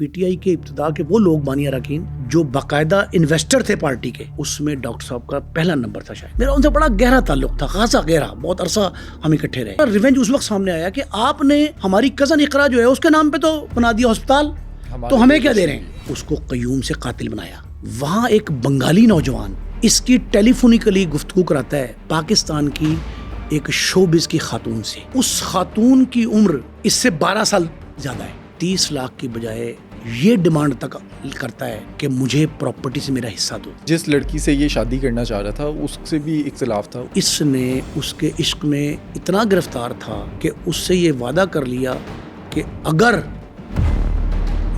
P T I کے ابتدا کے وہ لوگ بانی اراکین جو باقاعدہ انویسٹر تھے پارٹی کے، اس میں ڈاکٹر صاحب کا پہلا نمبر تھا. شاید میرا ان سے بڑا گہرا تعلق تھا، خاصا گہرا، بہت عرصہ ہم اکٹھے رہے. ریونج اس وقت سامنے آیا کہ آپ نے ہماری کزن اقرا جو ہے اس کے نام پہ تو بنا دیا ہسپتال، تو ہمیں کیا دے رہے ہیں. اس کو قیوم سے قاتل بنایا. وہاں ایک بنگالی نوجوان اس کی ٹیلی فونیکلی گفتگو کراتا ہے پاکستان کی ایک شوبز کی خاتون سے. اس خاتون کی عمر اس سے 12 سال زیادہ ہے. 30 لاکھ کی بجائے یہ ڈیمانڈ تک کرتا ہے کہ مجھے پراپرٹی سے میرا حصہ دو. جس لڑکی سے یہ شادی کرنا چاہ رہا تھا اس سے بھی اختلاف تھا. اس نے اس کے عشق میں اتنا گرفتار تھا کہ اس سے یہ وعدہ کر لیا کہ اگر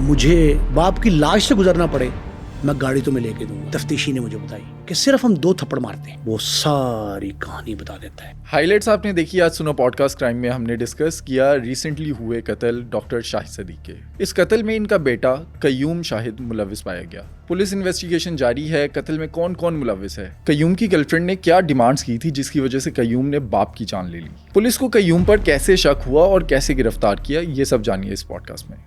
مجھے باپ کی لاش سے گزرنا پڑے میں گاڑی تو میں لے کے دوں گا. تفتیشی نے مجھے بتائی کہ صرف ہم 2 تھپڑ مارتے ہیں، وہ ساری کہانی بتا دیتا ہے. ہائی لائٹس آپ نے دیکھی. آج سنو پوڈ کاسٹ کرائم میں ہم نے ڈسکس کیا ریسنٹلی ہوئے قتل ڈاکٹر شاہد صدیق کے. اس قتل میں ان کا بیٹا قیوم شاہد ملوث پایا گیا. پولیس انویسٹیگیشن جاری ہے. قتل میں کون کون ملوث ہے، قیوم کی گرل فرینڈ نے کیا ڈیمانڈز کی تھی جس کی وجہ سے قیوم نے باپ کی جان لے لی، پولیس کو قیوم پر کیسے شک ہوا اور کیسے گرفتار کیا، یہ سب جانیے اس پوڈ کاسٹ میں.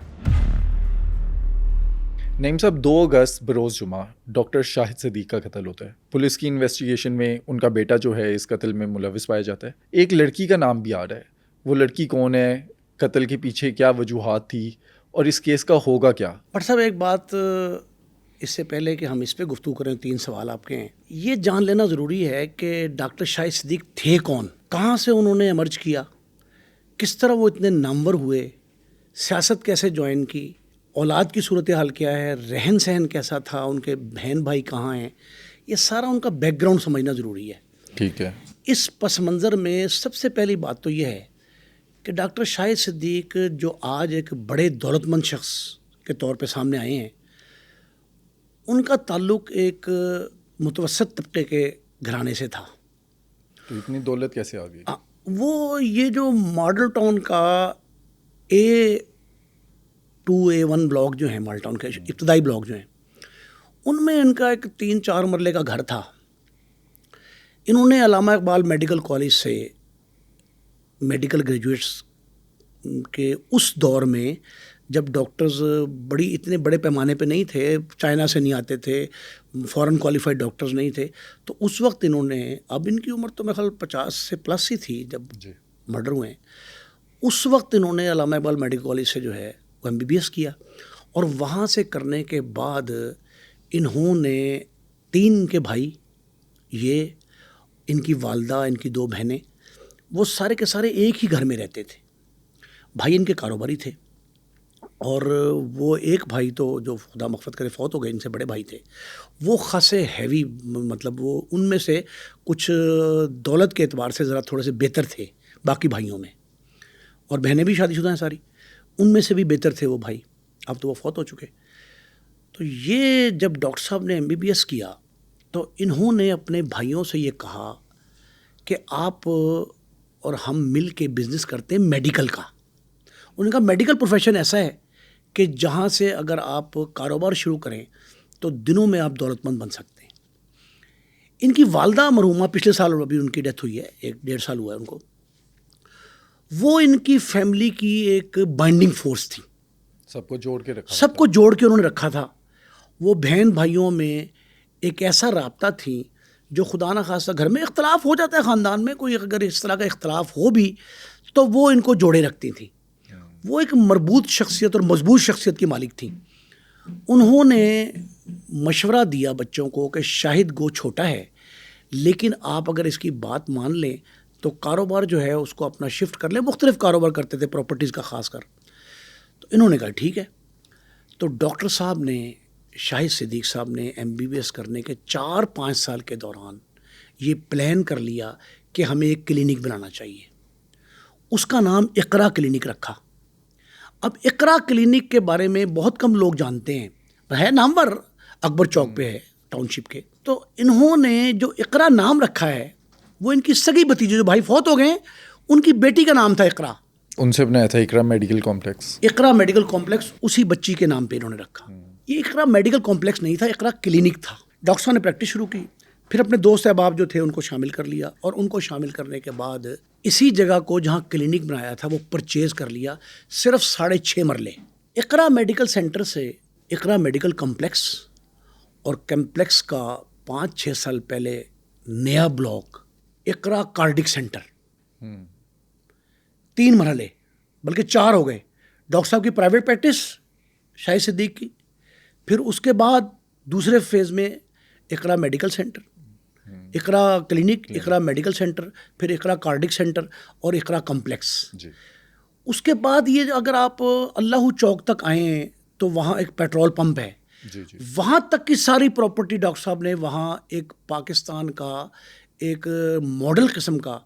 نعیم صاحب، 2 اگست بروز جمعہ ڈاکٹر شاہد صدیق کا قتل ہوتا ہے. پولیس کی انویسٹیگیشن میں ان کا بیٹا جو ہے اس قتل میں ملوث پایا جاتا ہے. ایک لڑکی کا نام بھی آ رہا ہے. وہ لڑکی کون ہے، قتل کے پیچھے کیا وجوہات تھی اور اس کیس کا ہوگا کیا؟ پر صاحب ایک بات اس سے پہلے کہ ہم اس پہ گفتگو کریں، 3 سوال آپ کے ہیں. یہ جان لینا ضروری ہے کہ ڈاکٹر شاہد صدیق تھے کون، کہاں سے انہوں نے ایمرج کیا، کس طرح وہ اتنے نامور ہوئے، سیاست کیسے جوائن کی، اولاد کی صورتحال کیا ہے، رہن سہن کیسا تھا، ان کے بہن بھائی کہاں ہیں. یہ سارا ان کا بیک گراؤنڈ سمجھنا ضروری ہے. ٹھیک ہے. اس پس منظر میں سب سے پہلی بات تو یہ ہے کہ ڈاکٹر شاہد صدیق جو آج ایک بڑے دولت مند شخص کے طور پہ سامنے آئے ہیں، ان کا تعلق ایک متوسط طبقے کے گھرانے سے تھا. تو اتنی دولت کیسے آ گئی؟ وہ یہ جو ماڈل ٹاؤن کا A2 A1 بلاک جو ہیں، ماڈل ٹاؤن کے ابتدائی بلاک جو ہیں، ان میں ان کا ایک 3-4 مرلے کا گھر تھا. انہوں نے علامہ اقبال میڈیکل کالج سے میڈیکل گریجویٹس کے اس دور میں جب ڈاکٹرز اتنے بڑے پیمانے پہ نہیں تھے، چائنا سے نہیں آتے تھے، فورن کوالیفائڈ ڈاکٹرز نہیں تھے، تو اس وقت انہوں نے، اب ان کی عمر تو میرے خیال 50 سے پلس ہی تھی جب مرڈر ہوئے، اس وقت انہوں نے علامہ اقبال میڈیکل کالج سے جو ہے وہ MBBS کیا. اور وہاں سے کرنے کے بعد انہوں نے 3 کے بھائی، یہ ان کی والدہ، ان کی 2 بہنیں، وہ سارے کے سارے ایک ہی گھر میں رہتے تھے. بھائی ان کے کاروباری تھے، اور وہ ایک بھائی تو جو خدا مغفرت کرے فوت ہو گئے، ان سے بڑے بھائی تھے، وہ خاصے ہیوی، مطلب وہ ان میں سے کچھ دولت کے اعتبار سے ذرا تھوڑے سے بہتر تھے باقی بھائیوں میں، اور بہنیں بھی شادی شدہ ہیں ساری، ان میں سے بھی بہتر تھے وہ بھائی. اب تو وہ فوت ہو چکے. تو یہ جب ڈاکٹر صاحب نے MBBS کیا تو انہوں نے اپنے بھائیوں سے یہ کہا کہ آپ اور ہم مل کے بزنس کرتے ہیں میڈیکل کا. ان کا میڈیکل پروفیشن ایسا ہے کہ جہاں سے اگر آپ کاروبار شروع کریں تو دنوں میں آپ دولت مند بن سکتے ہیں. ان کی والدہ مرحومہ پچھلے سال ابھی ان کی ڈیتھ ہوئی ہے، 1-1.5 سال ہوا ہے ان کو. وہ ان کی فیملی کی ایک بائنڈنگ فورس تھی، سب کو جوڑ کے رکھا، سب کو جوڑ کے انہوں نے رکھا تھا. وہ بہن بھائیوں میں ایک ایسا رابطہ تھی جو خدا نہ خواستہ گھر میں اختلاف ہو جاتا ہے، خاندان میں کوئی اگر اس طرح کا اختلاف ہو بھی تو وہ ان کو جوڑے رکھتی تھیں. وہ ایک مربوط شخصیت اور مضبوط شخصیت کی مالک تھیں. انہوں نے مشورہ دیا بچوں کو کہ شاہد گو چھوٹا ہے، لیکن آپ اگر اس کی بات مان لیں تو کاروبار جو ہے اس کو اپنا شفٹ کر لیں. مختلف کاروبار کرتے تھے، پراپرٹیز کا خاص کر. تو انہوں نے کہا ٹھیک ہے. تو ڈاکٹر صاحب نے، شاہد صدیق صاحب نے MBBS کرنے کے 4-5 سال کے دوران یہ پلان کر لیا کہ ہمیں ایک کلینک بنانا چاہیے. اس کا نام اقرا کلینک رکھا. اب اقرا کلینک کے بارے میں بہت کم لوگ جانتے ہیں، ہے نامور، اکبر چوک پہ ہے ٹاؤن شپ کے. تو انہوں نے جو اقرا نام رکھا ہے وہ ان کی سگی بھتیجی جو بھائی فوت ہو گئے ہیں، ان کی بیٹی کا نام تھا اقرا. ان سے بنایا تھا اقرا میڈیکل کمپلیکس. اقرا میڈیکل کمپلیکس اسی بچی کے نام پہ انہوں نے رکھا. یہ اقرا میڈیکل کمپلیکس نہیں تھا، اقرا کلینک تھا. ڈاکٹر صاحب نے پریکٹس شروع کی، پھر اپنے دوست احباب جو تھے ان کو شامل کر لیا، اور ان کو شامل کرنے کے بعد اسی جگہ کو جہاں کلینک بنایا تھا وہ پرچیز کر لیا. صرف 6.5 مرلے اقرا میڈیکل سینٹر سے اقرا میڈیکل کمپلیکس اور کمپلیکس کا 5-6 سال پہلے نیا بلاک اقرا کارڈک سینٹر، 3 مرحلے بلکہ 4 ہو گئے. ڈاکٹر صاحب کی پرائیویٹ پریکٹس شاہد صدیق کی، پھر اس کے بعد دوسرے فیز میں اقرا میڈیکل سینٹر، اقرا کلینک، اقرا میڈیکل سینٹر، پھر اقرا کارڈک سینٹر اور اقرا کمپلیکس. اس کے بعد یہ اگر آپ اللہ چوک تک آئیں تو وہاں ایک پیٹرول پمپ ہے، وہاں تک کی ساری پراپرٹی ڈاکٹر صاحب نے وہاں ایک پاکستان کا ایک ماڈل قسم کا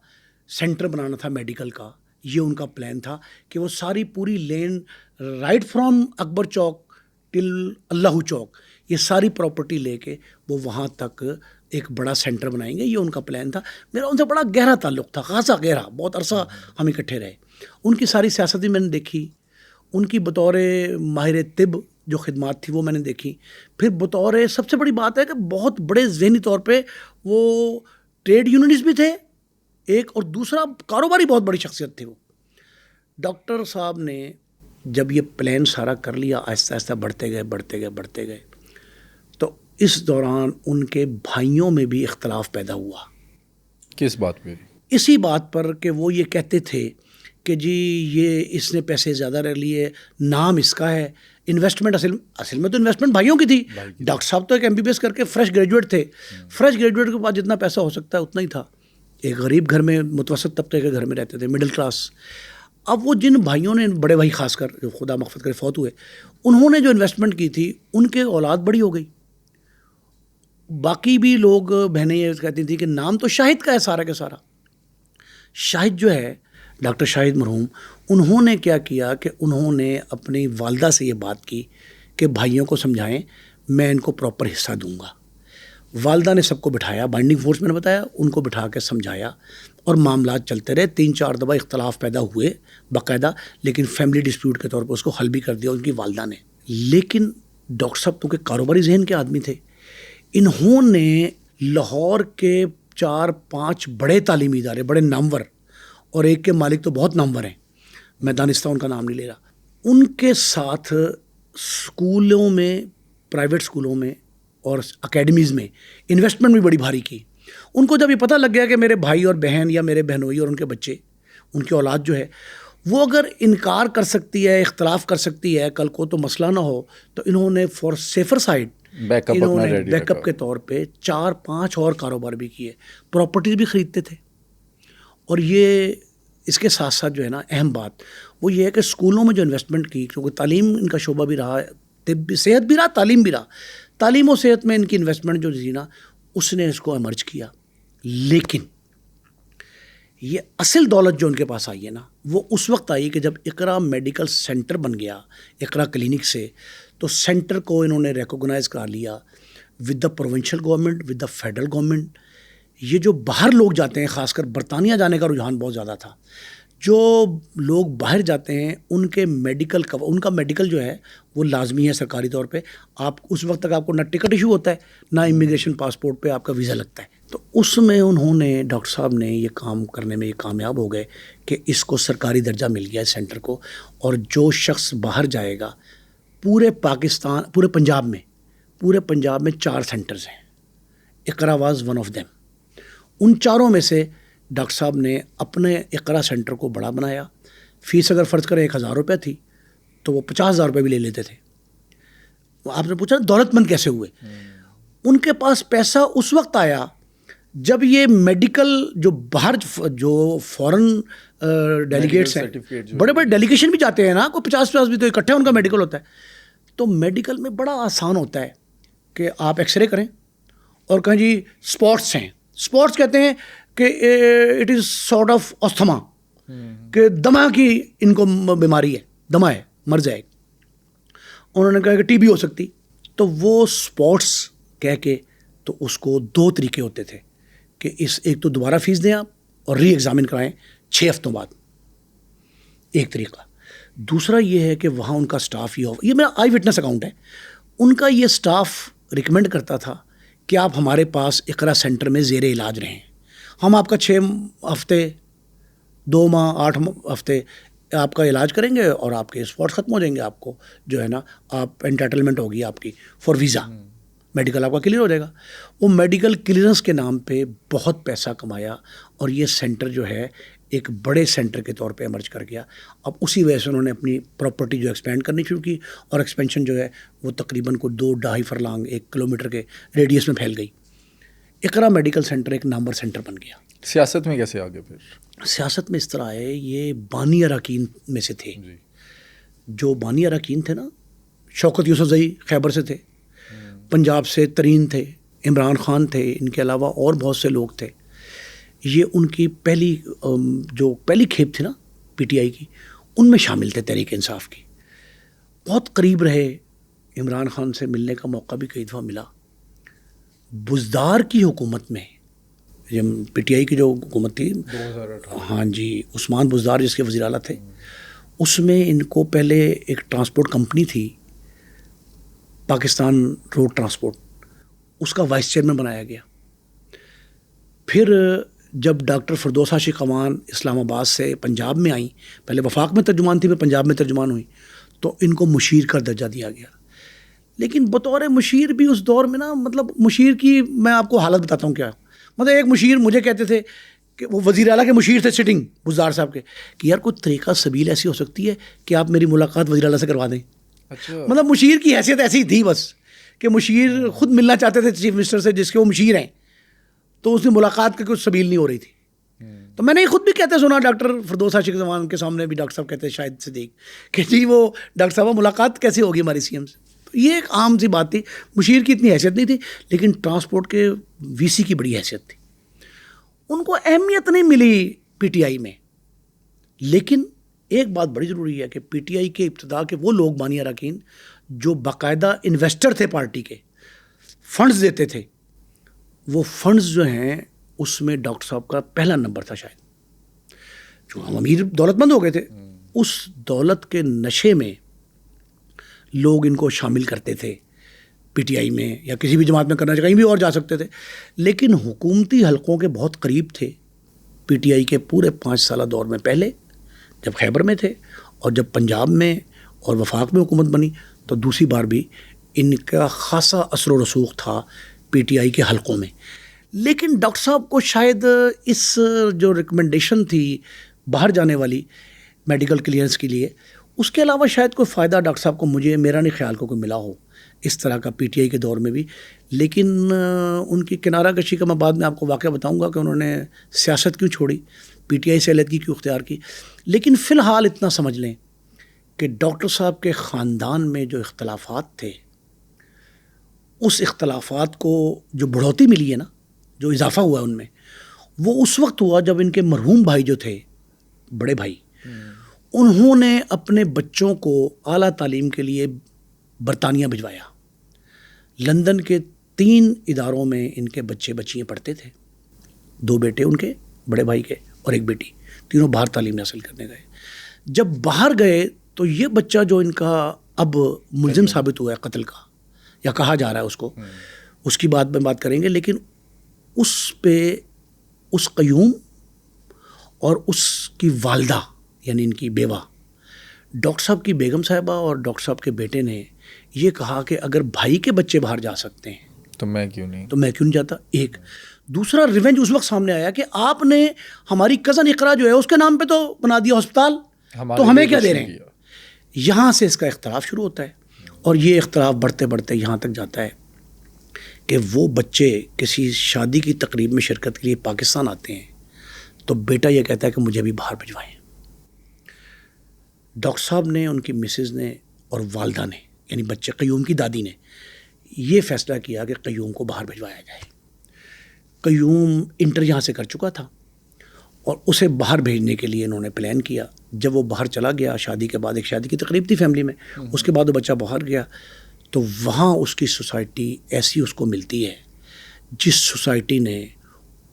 سینٹر بنانا تھا میڈیکل کا. یہ ان کا پلان تھا کہ وہ ساری پوری لین رائٹ فرام اکبر چوک ٹل اللہ چوک یہ ساری پراپرٹی لے کے وہ وہاں تک ایک بڑا سینٹر بنائیں گے. یہ ان کا پلان تھا. میرا ان سے بڑا گہرا تعلق تھا، خاصا گہرا، بہت عرصہ ہم اکٹھے رہے. ان کی ساری سیاست بھی میں نے دیکھی، ان کی بطور ماہر طب جو خدمات تھی وہ میں نے دیکھی. پھر بطور سب سے بڑی بات ہے کہ بہت بڑے ذہنی طور پہ وہ ٹریڈ یونینسٹ بھی تھے ایک، اور دوسرا کاروباری بہت بڑی شخصیت تھی. وہ ڈاکٹر صاحب نے جب یہ پلان سارا کر لیا، آہستہ آہستہ بڑھتے گئے تو اس دوران ان کے بھائیوں میں بھی اختلاف پیدا ہوا. کس بات پہ؟ اسی بات پر کہ وہ یہ کہتے تھے کہ جی یہ اس نے پیسے زیادہ رہ لیے، نام اس کا ہے، انویسٹمنٹ اصل میں تو انویسٹمنٹ بھائیوں کی تھی. ڈاکٹر صاحب تو ایک MBBS کر کے فریش گریجویٹ تھے، فریش گریجویٹ کے بعد جتنا پیسہ ہو سکتا ہے اتنا ہی تھا. ایک غریب گھر میں، متوسط طبقے کے گھر میں رہتے تھے، مڈل کلاس. اب وہ جن بھائیوں نے، بڑے بھائی خاص کر جو خدا مغفرت کرے فوت ہوئے، انہوں نے جو انویسٹمنٹ کی تھی ان کے اولاد بڑی ہو گئی. باقی بھی لوگ بہنیں یہ کہتی تھیں کہ نام تو شاہد کا ہے سارا کا سارا. شاہد جو ہے ڈاکٹر شاہد مرحوم، انہوں نے کیا کیا کہ انہوں نے اپنی والدہ سے یہ بات کی کہ بھائیوں کو سمجھائیں، میں ان کو پراپر حصہ دوں گا. والدہ نے سب کو بٹھایا، بائنڈنگ فورس میں نے بتایا، ان کو بٹھا کے سمجھایا اور معاملات چلتے رہے. 3-4 دفعہ اختلاف پیدا ہوئے باقاعدہ، لیکن فیملی ڈسپیوٹ کے طور پر اس کو حل بھی کر دیا ان کی والدہ نے. لیکن ڈاکٹر صاحب کیونکہ کاروباری ذہن کے آدمی تھے، انہوں نے لاہور کے 4-5 بڑے تعلیمی ادارے، بڑے نامور، اور ایک کے مالک تو بہت نامور ہیں، میں دانستہ ان کا نام نہیں لے رہا، ان کے ساتھ اسکولوں میں، پرائیویٹ اسکولوں میں اور اکیڈمیز میں انویسٹمنٹ بھی بڑی بھاری کی. ان کو جب یہ پتہ لگ گیا کہ میرے بھائی اور بہن یا میرے بہنوئی اور ان کے بچے، ان کی اولاد جو ہے وہ اگر انکار کر سکتی ہے، اختلاف کر سکتی ہے، کل کو تو مسئلہ نہ ہو، تو انہوں نے فار سیفر سائڈ انہوں نے بیک اپ کے طور پہ 4-5 اور کاروبار بھی کیے، پراپرٹیز بھی خریدتے تھے. اور یہ اس کے ساتھ ساتھ جو ہے نا اہم بات وہ یہ ہے کہ اسکولوں میں جو انویسٹمنٹ کی، کیونکہ تعلیم ان کا شعبہ بھی رہا، طب بھی، صحت بھی رہا، تعلیم بھی رہا، تعلیم و صحت میں ان کی انویسٹمنٹ جو تھی نا اس نے اس کو ایمرج کیا. لیکن یہ اصل دولت جو ان کے پاس آئی ہے نا وہ اس وقت آئی کہ جب اقرا میڈیکل سینٹر بن گیا اقرا کلینک سے، تو سینٹر کو انہوں نے ریکوگنائز کرا لیا with the provincial government, with the federal government. یہ جو باہر لوگ جاتے ہیں، خاص کر برطانیہ جانے کا رجحان بہت زیادہ تھا، جو لوگ باہر جاتے ہیں ان کے میڈیکل کا، ان کا میڈیکل جو ہے وہ لازمی ہے سرکاری طور پہ. آپ اس وقت تک آپ کو نہ ٹکٹ ایشو ہوتا ہے، نہ امیگریشن پاسپورٹ پہ آپ کا ویزا لگتا ہے. تو اس میں انہوں نے، ڈاکٹر صاحب نے یہ کام کرنے میں یہ کامیاب ہو گئے کہ اس کو سرکاری درجہ مل گیا اس سینٹر کو. اور جو شخص باہر جائے گا، پورے پاکستان، پورے پنجاب میں 4 سینٹرز ہیں، اقرا واز ون آف دیم. ان 4 میں سے ڈاکٹر صاحب نے اپنے اقرا سینٹر کو بڑا بنایا. فیس اگر فرض کریں 1,000 روپے تھی تو وہ 50,000 روپے بھی لے لیتے تھے. آپ نے پوچھا دولت مند کیسے ہوئے؟ ان کے پاس پیسہ اس وقت آیا جب یہ میڈیکل جو باہر، جو فورن ڈیلیگیٹس ہیں، بڑے بڑے ڈیلیگیشن بھی جاتے ہیں نا، کوئی 50 بھی تو اکٹھے ان کا میڈیکل ہوتا ہے. تو میڈیکل میں بڑا آسان ہوتا ہے کہ آپ ایکس رے کریں اور کہیں جی اسپاٹس ہیں. اسپاٹس کہتے ہیں کہ اٹ از سارٹ آف آستھما، کہ دمہ کی ان کو بیماری ہے، دمہ ہے، مر جائے. انہوں نے کہا کہ TB ہو سکتی. تو وہ اسپاٹس کہہ کے تو اس کو 2 طریقے ہوتے تھے کہ ایک تو دوبارہ فیس دیں آپ اور ری ایگزامن کرائیں 6 ہفتوں بعد، ایک طریقہ. دوسرا یہ ہے کہ وہاں ان کا سٹاف یہ میرا آئی وٹنس اکاؤنٹ ہے، ان کا یہ سٹاف ریکمینڈ کرتا تھا کہ آپ ہمارے پاس اقرا سینٹر میں زیر علاج رہیں، ہم آپ کا 6 ہفتے 2 ماہ 8 ہفتے آپ کا علاج کریں گے اور آپ کے اسپاٹ ختم ہو جائیں گے, آپ کو جو ہے نا آپ انٹائٹلمنٹ ہوگی آپ کی فار ویزا, میڈیکل آپ کا کلیئر ہو جائے گا. وہ میڈیکل کلیئرنس کے نام پہ بہت پیسہ کمایا اور یہ سینٹر جو ہے ایک بڑے سینٹر کے طور پہ ایمرج کر گیا. اب اسی وجہ سے انہوں نے اپنی پراپرٹی جو ایکسپینڈ کرنی شروع کی, اور ایکسپینشن جو ہے وہ تقریباً کو 2-2.5 فرلانگ 1 کلومیٹر کے ریڈیس میں پھیل گئی. اقرا میڈیکل سینٹر ایک نمبر سینٹر بن گیا. سیاست میں کیسے آگے پھر؟ سیاست میں اس طرح ہے, یہ بانی اراکین میں سے تھے. جو بانی اراکین تھے نا, شوکت یوسفزئی خیبر سے تھے, پنجاب سے ترین تھے, عمران خان تھے, ان کے علاوہ اور بہت سے لوگ تھے. یہ ان کی پہلی کھیپ تھی نا پی ٹی آئی کی, ان میں شامل تھے تحریک انصاف کی. بہت قریب رہے, عمران خان سے ملنے کا موقع بھی کئی دفعہ ملا. بزدار کی حکومت میں, پی ٹی آئی کی جو حکومت تھی 2018, ہاں جی, عثمان بزدار جس کے وزیر اعلیٰ تھے, اس میں ان کو پہلے ایک ٹرانسپورٹ کمپنی تھی پاکستان روڈ ٹرانسپورٹ, اس کا وائس چیئرمین بنایا گیا. پھر جب ڈاکٹر فردوس عاشق امان اسلام آباد سے پنجاب میں آئیں, پہلے وفاق میں ترجمان تھی, پھر پنجاب میں ترجمان ہوئی, تو ان کو مشیر کا درجہ دیا گیا. لیکن بطور مشیر بھی اس دور میں نا, مطلب مشیر کی میں آپ کو حالت بتاتا ہوں کیا. مطلب ایک مشیر مجھے کہتے تھے کہ وہ وزیر اعلیٰ کے مشیر تھے سٹنگ بزدار صاحب کے, کہ یار کوئی طریقہ سبیل ایسی ہو سکتی ہے کہ آپ میری ملاقات وزیر اعلیٰ سے کروا دیں. اچھا, مطلب مشیر کی حیثیت ایسی تھی بس کہ مشیر خود ملنا چاہتے تھے چیف منسٹر سے جس کے وہ مشیر ہیں, تو اس کی ملاقات کی کچھ سبیل نہیں ہو رہی تھی. تو میں نے خود بھی کہتے سنا, ڈاکٹر فردوس عاشق امان کے سامنے بھی ڈاکٹر صاحب کہتے ہیں شاید صدیق کہ جی وہ ڈاکٹر صاحب ملاقات کیسے ہوگی ہماری سی ایم سے. تو یہ ایک عام سی بات تھی. مشیر کی اتنی حیثیت نہیں تھی, لیکن ٹرانسپورٹ کے وی سی کی بڑی حیثیت تھی. ان کو اہمیت نہیں ملی پی ٹی آئی میں. لیکن ایک بات بڑی ضروری ہے کہ پی ٹی آئی کے ابتدا کے وہ لوگ بانی اراکین جو باقاعدہ انویسٹر تھے پارٹی کے, فنڈز دیتے تھے, وہ فنڈز جو ہیں اس میں ڈاکٹر صاحب کا پہلا نمبر تھا شاید. جو ہم امیر دولت مند ہو گئے تھے, اس دولت کے نشے میں لوگ ان کو شامل کرتے تھے پی ٹی آئی میں, یا کسی بھی جماعت میں کرنا چاہے کہیں بھی اور جا سکتے تھے. لیکن حکومتی حلقوں کے بہت قریب تھے پی ٹی آئی کے پورے 5 سالہ دور میں. پہلے جب خیبر میں تھے, اور جب پنجاب میں اور وفاق میں حکومت بنی, تو دوسری بار بھی ان کا خاصا اثر و رسوخ تھا پی ٹی آئی کے حلقوں میں. لیکن ڈاکٹر صاحب کو شاید اس جو ریکمنڈیشن تھی باہر جانے والی میڈیکل کلیئرنس کے لیے, اس کے علاوہ شاید کوئی فائدہ ڈاکٹر صاحب کو, میرا نہیں خیال کوئی ملا ہو اس طرح کا پی ٹی آئی کے دور میں بھی. لیکن ان کی کنارہ کشی کا میں بعد میں آپ کو واقعہ بتاؤں گا کہ انہوں نے سیاست کیوں چھوڑی, پی ٹی آئی سے علیحدگی کیوں اختیار کی. لیکن فی الحال اتنا سمجھ لیں کہ ڈاکٹر صاحب کے خاندان میں جو اختلافات تھے, اس اختلافات کو جو بڑھوتی ملی ہے نا, جو اضافہ ہوا ہے ان میں, وہ اس وقت ہوا جب ان کے مرحوم بھائی جو تھے, بڑے بھائی, انہوں نے اپنے بچوں کو اعلیٰ تعلیم کے لیے برطانیہ بھجوایا. لندن کے 3 اداروں میں ان کے بچے بچیاں پڑھتے تھے, 2 بیٹے ان کے بڑے بھائی کے اور 1 بیٹی, تینوں باہر تعلیم حاصل کرنے گئے. جب باہر گئے تو یہ بچہ جو ان کا اب ملزم ثابت ہوا ہے قتل کا, یا کہا جا رہا ہے اس کو, اس کی بات میں بات کریں گے. لیکن اس پہ اس قیوم اور اس کی والدہ یعنی ان کی بیوہ, ڈاکٹر صاحب کی بیگم صاحبہ اور ڈاکٹر صاحب کے بیٹے نے یہ کہا کہ اگر بھائی کے بچے باہر جا سکتے ہیں تو میں کیوں نہیں جاتا. ایک دوسرا ریونج اس وقت سامنے آیا کہ آپ نے ہماری کزن اقرا جو ہے اس کے نام پہ تو بنا دیا ہسپتال, تو ہمیں کیا دے رہے ہیں. یہاں سے اس کا اختلاف شروع ہوتا ہے, اور یہ اختلاف بڑھتے بڑھتے یہاں تک جاتا ہے کہ وہ بچے کسی شادی کی تقریب میں شرکت کے لیے پاکستان آتے ہیں, تو بیٹا یہ کہتا ہے کہ مجھے بھی باہر بھجوائیں. ڈاکٹر صاحب نے, ان کی مسز نے اور والدہ نے, یعنی بچے قیوم کی دادی نے یہ فیصلہ کیا کہ قیوم کو باہر بھجوایا جائے. قیوم انٹر یہاں سے کر چکا تھا, اور اسے باہر بھیجنے کے لیے انہوں نے پلان کیا. جب وہ باہر چلا گیا شادی کے بعد, ایک شادی کی تقریب تھی فیملی میں, اس کے بعد وہ بچہ باہر گیا, تو وہاں اس کی سوسائٹی ایسی اس کو ملتی ہے جس سوسائٹی نے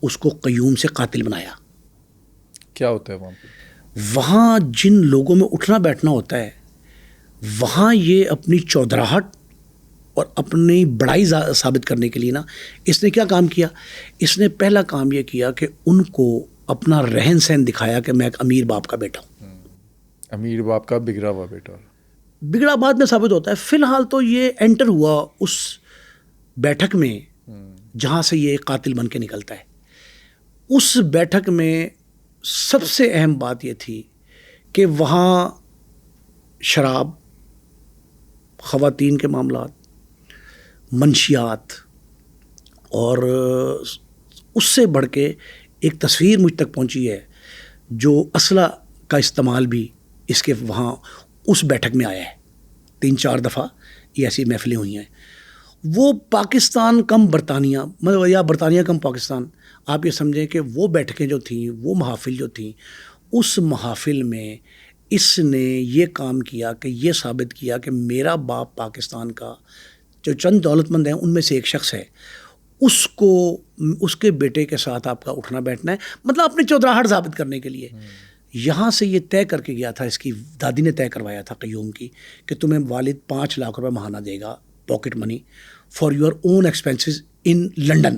اس کو قیوم سے قاتل بنایا. کیا ہوتا ہے وہاں پہ؟ وہاں جن لوگوں میں اٹھنا بیٹھنا ہوتا ہے, وہاں یہ اپنی چودراہٹ اور اپنی بڑائی ثابت کرنے کے لیے نا, اس نے کیا کام کیا, اس نے پہلا کام یہ کیا کہ ان کو اپنا رہن سہن دکھایا کہ میں ایک امیر باپ کا بیٹا ہوں. امیر باپ کا بگڑا ہوا بیٹا. بگڑا بعد میں ثابت ہوتا ہے. فی الحال تو یہ انٹر ہوا اس بیٹھک میں جہاں سے یہ قاتل بن کے نکلتا ہے. اس بیٹھک میں سب سے اہم بات یہ تھی کہ وہاں شراب، خواتین کے معاملات، منشیات اور اس سے بڑھ کے ایک تصویر مجھ تک پہنچی ہے جو اسلحہ کا استعمال بھی اس کے وہاں اس بیٹھک میں آیا ہے. 3-4 دفعہ یہ ایسی محفلیں ہوئی ہیں. وہ پاکستان کم برطانیہ، مطلب یا برطانیہ کم پاکستان، آپ یہ سمجھیں کہ وہ بیٹھکیں جو تھیں، وہ محافل جو تھیں، اس محافل میں اس نے یہ کام کیا کہ یہ ثابت کیا کہ میرا باپ پاکستان کا جو چند دولت مند ہیں ان میں سے ایک شخص ہے، اس کو اس کے بیٹے کے ساتھ آپ کا اٹھنا بیٹھنا ہے، مطلب اپنی چودراہٹ ثابت کرنے کے لیے. یہاں سے یہ طے کر کے گیا تھا، اس کی دادی نے طے کروایا تھا قیوم کی کہ تمہیں والد 5 لاکھ روپے ماہانہ دے گا pocket money for your own expenses in London.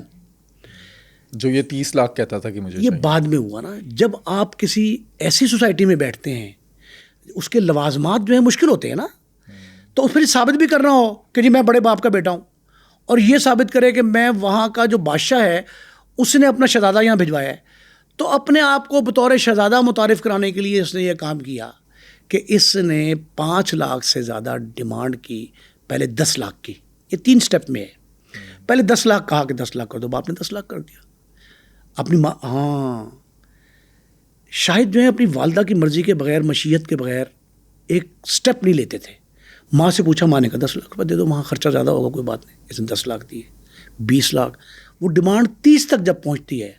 جو یہ 30 لاکھ کہتا تھا کہ مجھے یہ بعد میں ہوا نا. جب آپ کسی ایسی سوسائٹی میں بیٹھتے ہیں اس کے لوازمات جو ہیں مشکل ہوتے ہیں نا، تو پھر ثابت بھی کرنا ہو کہ جی میں بڑے باپ کا بیٹا ہوں، اور یہ ثابت کرے کہ میں وہاں کا جو بادشاہ ہے اس نے اپنا شہزادہ یہاں بھجوایا ہے، تو اپنے آپ کو بطور شہزادہ متعارف کرانے کے لیے اس نے یہ کام کیا کہ اس نے 5 لاکھ سے زیادہ ڈیمانڈ کی، پہلے 10 لاکھ کی. یہ 3 سٹیپ میں ہے. پہلے 10 لاکھ کہا کہ 10 لاکھ کر دو، باپ نے 10 لاکھ کر دیا. اپنی ماں، شاہد جو ہے اپنی والدہ کی مرضی کے بغیر، مشیت کے بغیر ایک سٹیپ نہیں لیتے تھے. ماں سے پوچھا، ماں نے کہا 10 لاکھ روپے دے دو، وہاں خرچہ زیادہ ہوگا، کوئی بات نہیں. اس نے 10 لاکھ دیے. 20 لاکھ. وہ ڈیمانڈ 30 تک جب پہنچتی ہے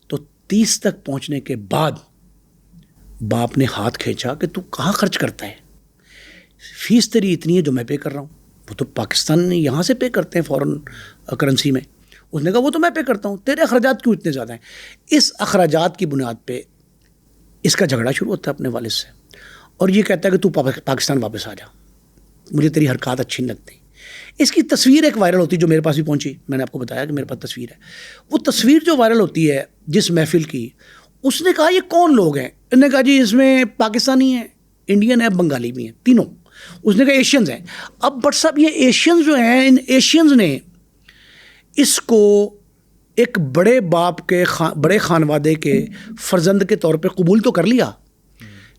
تو 30 تک پہنچنے کے بعد باپ نے ہاتھ کھینچا کہ تو کہاں خرچ کرتا ہے، فیس تیری اتنی ہے جو میں پے کر رہا ہوں. وہ تو پاکستان نے یہاں سے پے کرتے ہیں فورن کرنسی میں. اس نے کہا وہ تو میں پے کرتا ہوں، تیرے اخراجات کیوں اتنے زیادہ ہیں. اس اخراجات کی بنیاد پہ اس کا جھگڑا شروع ہوتا ہے اپنے والد سے، اور یہ کہتا ہے کہ تو پاکستان واپس آ جا، مجھے تیری حرکات اچھی نہیں لگتی. اس کی تصویر ایک وائرل ہوتی جو میرے پاس بھی پہنچی. میں نے آپ کو بتایا کہ میرے پاس تصویر ہے. وہ تصویر جو وائرل ہوتی ہے جس محفل کی، اس نے کہا یہ کون لوگ ہیں؟ انہوں نے کہا جی اس میں پاکستانی ہیں، انڈین ہے، بنگالی بھی ہیں، تینوں. اس نے کہا ایشینز ہیں. اب بٹ صاحب یہ ایشینز جو ہیں، ان ایشینز نے اس کو ایک بڑے باپ کے بڑے خانوادے کے فرزند کے طور پہ قبول تو کر لیا،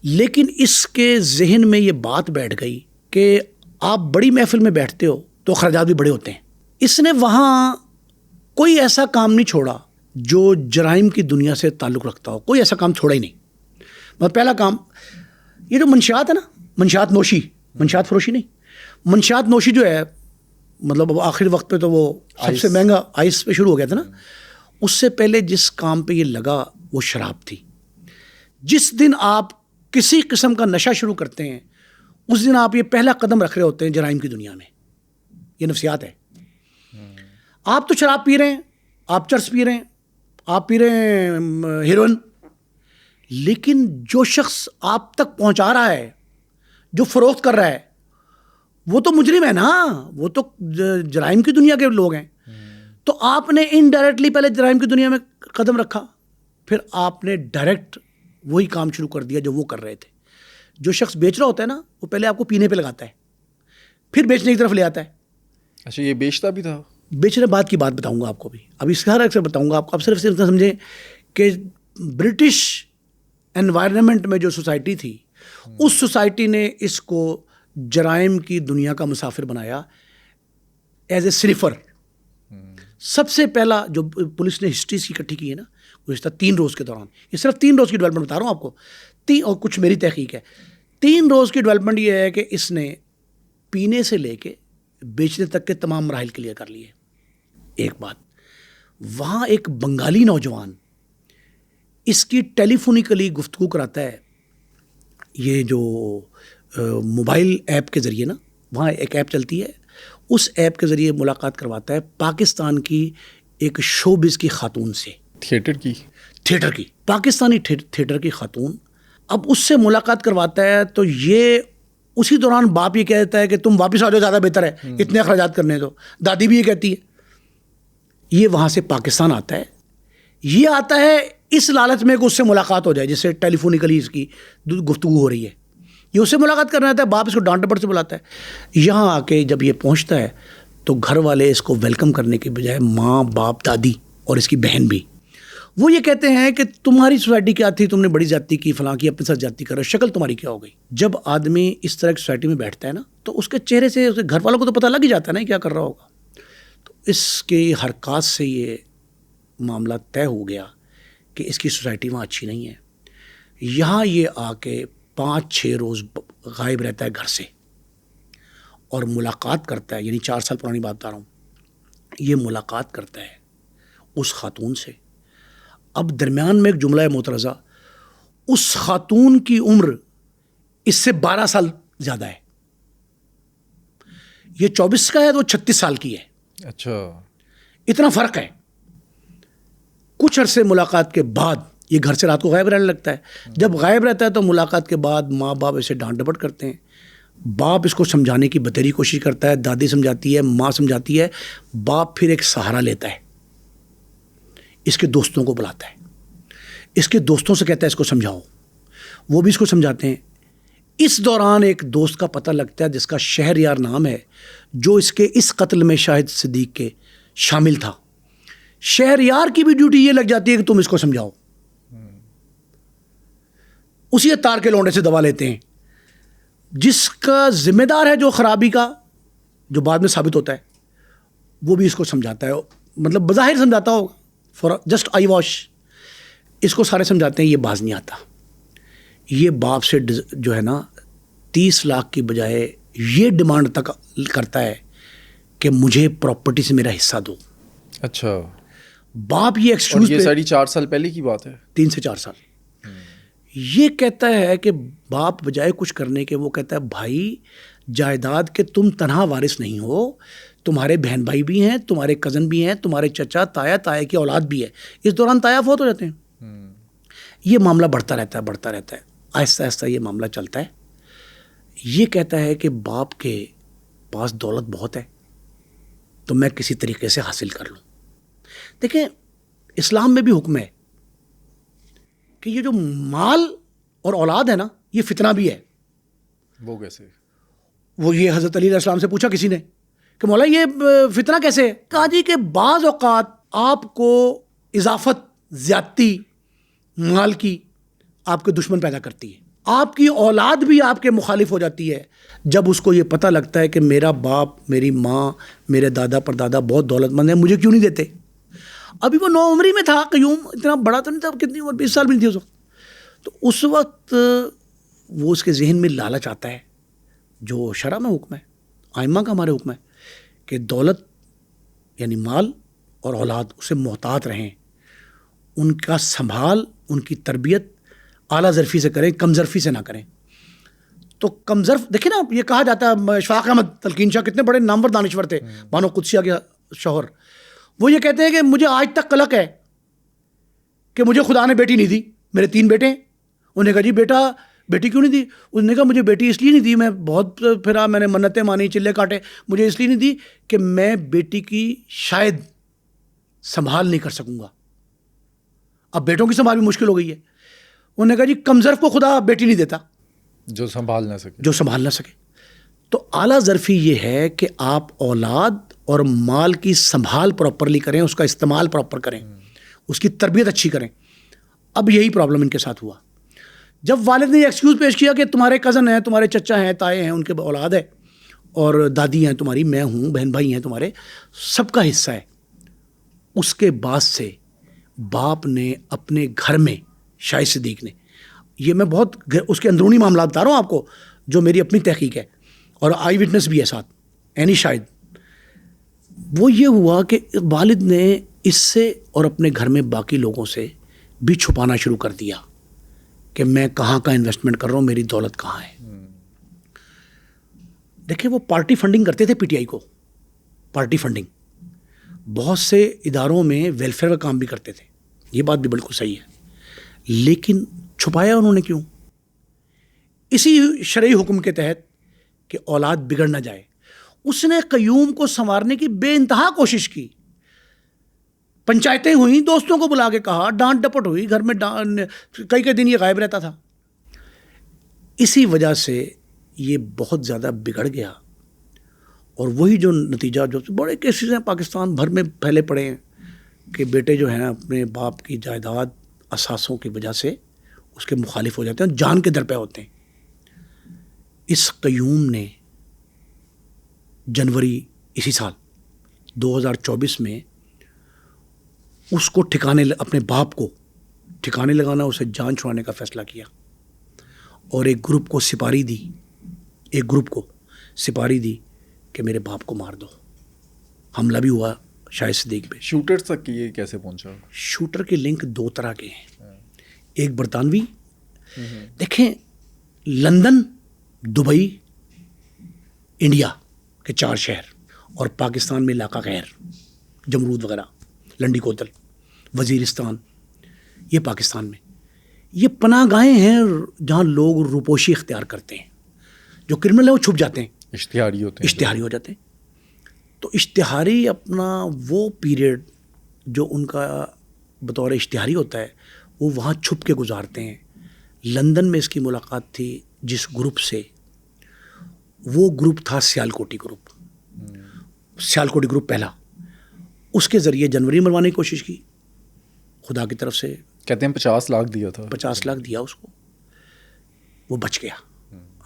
لیکن اس کے ذہن میں یہ بات بیٹھ گئی کہ آپ بڑی محفل میں بیٹھتے ہو تو اخراجات بھی بڑے ہوتے ہیں. اس نے وہاں کوئی ایسا کام نہیں چھوڑا جو جرائم کی دنیا سے تعلق رکھتا ہو، کوئی ایسا کام چھوڑا ہی نہیں. مطلب پہلا کام یہ جو منشیات ہے نا، منشیات نوشی، منشیات فروشی نہیں، منشیات نوشی جو ہے، مطلب آخر وقت پہ تو وہ سب سے مہنگا آئس پہ شروع ہو گیا تھا نا. اس سے پہلے جس کام پہ یہ لگا وہ شراب تھی. جس دن آپ کسی قسم کا نشہ شروع کرتے ہیں اس دن آپ یہ پہلا قدم رکھ رہے ہوتے ہیں جرائم کی دنیا میں. یہ نفسیات ہے. آپ تو شراب پی رہے ہیں، آپ چرس پی رہے ہیں، آپ پی رہے ہیں ہیروئن، لیکن جو شخص آپ تک پہنچا رہا ہے، جو فروخت کر رہا ہے، وہ تو مجرم ہے نا، وہ تو جرائم کی دنیا کے لوگ ہیں. تو آپ نے انڈائریکٹلی پہلے جرائم کی دنیا میں قدم رکھا، پھر آپ نے ڈائریکٹ وہی کام شروع کر دیا جو وہ کر رہے تھے. جو شخص بیچ رہا ہوتا ہے نا، وہ پہلے آپ کو پینے پہ لگاتا ہے، پھر بیچنے کی طرف لے آتا ہے. اچھا، یہ بیچتا بھی تھا؟ بیچنے بعد کی بات بتاؤں گا آپ کو بھی، اب اس کا ہر ایک سے بتاؤں گا آپ کو. آپ صرف اتنا سمجھیں کہ برٹش انوائرمنٹ میں جو سوسائٹی تھی، اس سوسائٹی نے اس کو جرائم کی دنیا کا مسافر بنایا ایز اے سنیفر. سب سے پہلا جو پولیس نے ہسٹری کی اکٹھی کی ہے نا، گزشتہ 3 روز کے دوران، یہ صرف 3 روز کی ڈیولپمنٹ بتا رہا ہوں آپ کو، اور کچھ میری تحقیق ہے. 3 روز کی ڈیولپمنٹ یہ ہے کہ اس نے پینے سے لے کے بیچنے تک کے تمام مراحل کلیئر کر لیے. ایک بات، وہاں ایک بنگالی نوجوان اس کی ٹیلی فونیکلی گفتگو کراتا ہے، یہ جو موبائل ایپ کے ذریعے نا، وہاں ایک ایپ چلتی ہے، اس ایپ کے ذریعے ملاقات کرواتا ہے پاکستان کی ایک شوبز کی خاتون سے، تھیٹر کی پاکستانی تھیٹر کی خاتون. اب اس سے ملاقات کرواتا ہے تو یہ اسی دوران باپ یہ کہہ دیتا ہے کہ تم واپس آ جاؤ، زیادہ بہتر ہے، اتنے اخراجات کرنے دو. دادی بھی یہ کہتی ہے. یہ وہاں سے پاکستان آتا ہے. یہ آتا ہے اس لالچ میں کہ اس سے ملاقات ہو جائے، جس سے ٹیلی فونیکلی اس کی گفتگو ہو رہی ہے. یہ اس سے ملاقات کرنا رہتا ہے, باپ اس کو ڈانٹ ڈپٹ سے بلاتا ہے. یہاں آ کے جب یہ پہنچتا ہے تو گھر والے اس کو ویلکم کرنے کے بجائے ماں باپ دادی اور اس کی بہن بھی وہ یہ کہتے ہیں کہ تمہاری سوسائٹی کیا تھی, تم نے بڑی زیادتی کی, فلاں کی, اپنے ساتھ زیادتی کر رہے, شکل تمہاری کیا ہو گئی. جب آدمی اس طرح کی سوسائٹی میں بیٹھتا ہے نا تو اس کے چہرے سے اس کے گھر والوں کو تو پتہ لگ ہی جاتا ہے نا کیا کر رہا ہوگا. تو اس کی حرکات سے یہ معاملہ طے ہو گیا کہ اس کی سوسائٹی وہاں اچھی نہیں ہے. یہاں یہ آ کے 5-6 روز غائب رہتا ہے گھر سے اور ملاقات کرتا ہے, یعنی 4 سال پرانی بات بتا رہا ہوں, یہ ملاقات کرتا ہے اس خاتون سے. اب درمیان میں ایک جملہ ہے معترضہ, اس خاتون کی عمر اس سے 12 سال زیادہ ہے. یہ 24 کا ہے تو 36 سال کی ہے. اچھا, اتنا فرق ہے. کچھ عرصے ملاقات کے بعد یہ گھر سے رات کو غائب رہنے لگتا ہے. جب غائب رہتا ہے تو ملاقات کے بعد ماں باپ اسے ڈانٹ ڈپٹ کرتے ہیں. باپ اس کو سمجھانے کی بتیری کوشش کرتا ہے, دادی سمجھاتی ہے, ماں سمجھاتی ہے. باپ پھر ایک سہارا لیتا ہے, اس کے دوستوں کو بلاتا ہے, اس کے دوستوں سے کہتا ہے اس کو سمجھاؤ. وہ بھی اس کو سمجھاتے ہیں. اس دوران ایک دوست کا پتہ لگتا ہے جس کا شہریار نام ہے, جو اس کے اس قتل میں شاہد صدیق کے شامل تھا. شہریار کی بھی ڈیوٹی یہ لگ جاتی ہے کہ تم اس کو سمجھاؤ. اسی اتار کے لونڈے سے دوا لیتے ہیں. جس کا ذمہ دار ہے جو خرابی کا, جو بعد میں ثابت ہوتا ہے, وہ بھی اس کو سمجھاتا ہے. مطلب بظاہر سمجھاتا ہوگا, فار جسٹ آئی واش. اس کو سارے سمجھاتے ہیں, یہ باز نہیں آتا. یہ باپ سے جو ہے نا 30 لاکھ کی بجائے یہ ڈیمانڈ تک کرتا ہے کہ مجھے پراپرٹی سے میرا حصہ دو. اچھا, باپ یہ ایکسکیوز, یہ ساری 4 سال پہلے کی بات ہے, 3 سے 4 سال. یہ کہتا ہے کہ باپ بجائے کچھ کرنے کے وہ کہتا ہے بھائی جائیداد کے تم تنہا وارث نہیں ہو, تمہارے بہن بھائی بھی ہیں, تمہارے کزن بھی ہیں, تمہارے چچا تایا, تایا کی اولاد بھی ہے. اس دوران تایا فوت ہو جاتے ہیں. یہ معاملہ بڑھتا رہتا ہے, بڑھتا رہتا ہے. آہستہ آہستہ یہ معاملہ چلتا ہے. یہ کہتا ہے کہ باپ کے پاس دولت بہت ہے تو میں کسی طریقے سے حاصل کر لوں. دیکھیں اسلام میں بھی حکم ہے کہ یہ جو مال اور اولاد ہے نا یہ فتنہ بھی ہے. وہ کیسے؟ وہ یہ حضرت علی علیہ السلام سے پوچھا کسی نے کہ مولا یہ فتنہ کیسے ہے؟ کہا جی کہ بعض اوقات آپ کو اضافت زیادتی مال کی آپ کے دشمن پیدا کرتی ہے. آپ کی اولاد بھی آپ کے مخالف ہو جاتی ہے جب اس کو یہ پتہ لگتا ہے کہ میرا باپ, میری ماں, میرے دادا پردادا بہت دولت مند ہیں, مجھے کیوں نہیں دیتے. ابھی وہ 9 عمری میں تھا, قیوم اتنا بڑا تو نہیں تھا, کتنی عمر 20 سال بھی نہیں تھی اس وقت. تو اس وقت وہ اس کے ذہن میں لالچ آتا ہے جو شرع میں حکم ہے, آئمہ کا ہمارے حکم ہے کہ دولت یعنی مال اور اولاد اسے محتاط رہیں, ان کا سنبھال, ان کی تربیت اعلیٰ ظرفی سے کریں, کم ظرفی سے نہ کریں. تو کم ظرف دیکھیں نا, یہ کہا جاتا ہے, اشفاق احمد تلقین شاہ کتنے بڑے نامور دانشور تھے, بانو قدسیہ کے شوہر, وہ یہ کہتے ہیں کہ مجھے آج تک قلق ہے کہ مجھے خدا نے بیٹی نہیں دی. میرے 3 بیٹے ہیں. انہوں نے کہا جی بیٹی کیوں نہیں دی؟ اس نے کہا مجھے بیٹی اس لیے نہیں دی, میں بہت پھرا, میں نے منتیں مانی, چلے کاٹے, مجھے اس لیے نہیں دی کہ میں بیٹی کی شاید سنبھال نہیں کر سکوں گا. اب بیٹوں کی سنبھال بھی مشکل ہو گئی ہے. انہوں نے کہا جی کمظرف کو خدا بیٹی نہیں دیتا جو سنبھال نہ سکے. تو اعلیٰ ظرفی یہ ہے کہ آپ اولاد اور مال کی سنبھال پراپرلی کریں, اس کا استعمال پراپر کریں, اس کی تربیت اچھی کریں. اب یہی پرابلم ان کے ساتھ ہوا. جب والد نے ایکسکیوز پیش کیا کہ تمہارے کزن ہیں, تمہارے چچا ہیں, تائے ہیں, ان کے اولاد ہے, اور دادی ہیں تمہاری, میں ہوں, بہن بھائی ہیں تمہارے, سب کا حصہ ہے. اس کے بعد سے باپ نے اپنے گھر میں, شاہد صدیق نے, یہ میں بہت اس کے اندرونی معاملات بتا رہا ہوں آپ کو جو میری اپنی تحقیق ہے, اور آئی وٹنس بھی ہے ساتھ, عینی شاہد. وہ یہ ہوا کہ والد نے اس سے اور اپنے گھر میں باقی لوگوں سے بھی چھپانا شروع کر دیا کہ میں کہاں کا انویسٹمنٹ کر رہا ہوں, میری دولت کہاں ہے. دیکھیں وہ پارٹی فنڈنگ کرتے تھے, پی ٹی آئی کو پارٹی فنڈنگ, بہت سے اداروں میں ویلفیئر کا کام بھی کرتے تھے, یہ بات بھی بالکل صحیح ہے. لیکن چھپایا انہوں نے کیوں؟ اسی شرعی حکم کے تحت کہ اولاد بگڑ نہ جائے. اس نے قیوم کو سنوارنے کی بے انتہا کوشش کی, پنچایتیں ہوئیں, دوستوں کو بلا کے کہا, ڈانٹ ڈپٹ ہوئی, گھر میں کئی دن یہ غائب رہتا تھا. اسی وجہ سے یہ بہت زیادہ بگڑ گیا، اور وہی جو نتیجہ، جو بڑے کیسز ہیں پاکستان بھر میں پھیلے پڑے ہیں کہ بیٹے جو ہیں اپنے باپ کی جائیداد اثاثوں کی وجہ سے اس کے مخالف ہو جاتے ہیں، جان کے در پہ ہوتے ہیں۔ اس قیوم نے جنوری اسی سال 2024 میں اس کو اپنے باپ کو ٹھکانے لگانا، اسے جان چھڑانے کا فیصلہ کیا، اور ایک گروپ کو سپاری دی کہ میرے باپ کو مار دو۔ حملہ بھی ہوا شاہد صدیق پہ۔ شوٹر تک یہ کیسے پہنچا؟ شوٹر کے لنک دو طرح کے ہیں، ایک برطانوی، دیکھیں لندن، دبئی، انڈیا کے 4 شہر، اور پاکستان میں علاقہ غیر، جمرود وغیرہ، لنڈی کوتل، وزیرستان، یہ پاکستان میں یہ پناہ گاہیں ہیں جہاں لوگ روپوشی اختیار کرتے ہیں۔ جو کرمنل ہیں وہ چھپ جاتے ہیں، اشتہاری ہو جاتے ہیں۔ تو اشتہاری اپنا وہ پیریڈ جو ان کا بطور اشتہاری ہوتا ہے وہ وہاں چھپ کے گزارتے ہیں۔ لندن میں اس کی ملاقات تھی جس گروپ سے، وہ گروپ تھا سیالکوٹی گروپ پہلا، اس کے ذریعے جنوری مروانے کی کوشش کی، خدا کی طرف سے کہتے ہیں 50 لاکھ دیا تھا، 50 لاکھ دیا اس کو، وہ بچ گیا،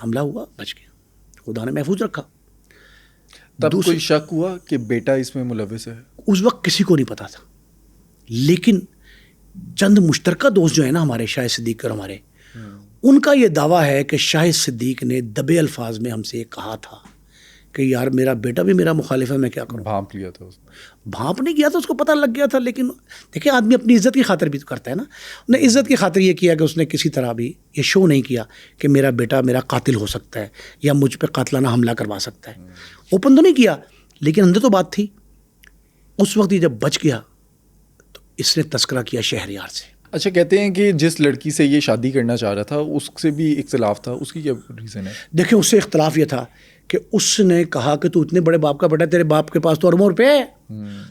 حملہ ہوا، بچ گیا، خدا نے محفوظ رکھا۔ تب کوئی شک ہوا کہ بیٹا اس میں ملوث ہے؟ اس وقت کسی کو نہیں پتا تھا، لیکن چند مشترکہ دوست جو ہیں نا ہمارے، شاہد صدیق اور ہمارے، ان کا یہ دعویٰ ہے کہ شاہد صدیق نے دبے الفاظ میں ہم سے یہ کہا تھا کہ یار میرا بیٹا بھی میرا مخالف ہے، میں کیا کروں۔ بھانپ لیا تھا اس نے؟ بھانپ نہیں کیا تھا، اس کو پتہ لگ گیا تھا، لیکن دیکھیں آدمی اپنی عزت کی خاطر بھی تو کرتا ہے نا۔ نے عزت کی خاطر یہ کیا کہ اس نے کسی طرح بھی یہ شو نہیں کیا کہ میرا بیٹا میرا قاتل ہو سکتا ہے یا مجھ پہ قاتلانہ حملہ کروا سکتا ہے، اوپن تو نہیں کیا، لیکن اندر تو بات تھی۔ اس وقت یہ جب بچ گیا تو اس نے تذکرہ کیا شہریار سے۔ اچھا، کہتے ہیں کہ جس لڑکی سے یہ شادی کرنا چاہ رہا تھا اس سے بھی اختلاف تھا، اس کی کیا ریزن ہے؟ دیکھیں اس سے اختلاف یہ تھا کہ اس نے کہا کہ تو اتنے بڑے باپ کا بیٹا، تیرے باپ کے پاس تو ارمور پہ ہے،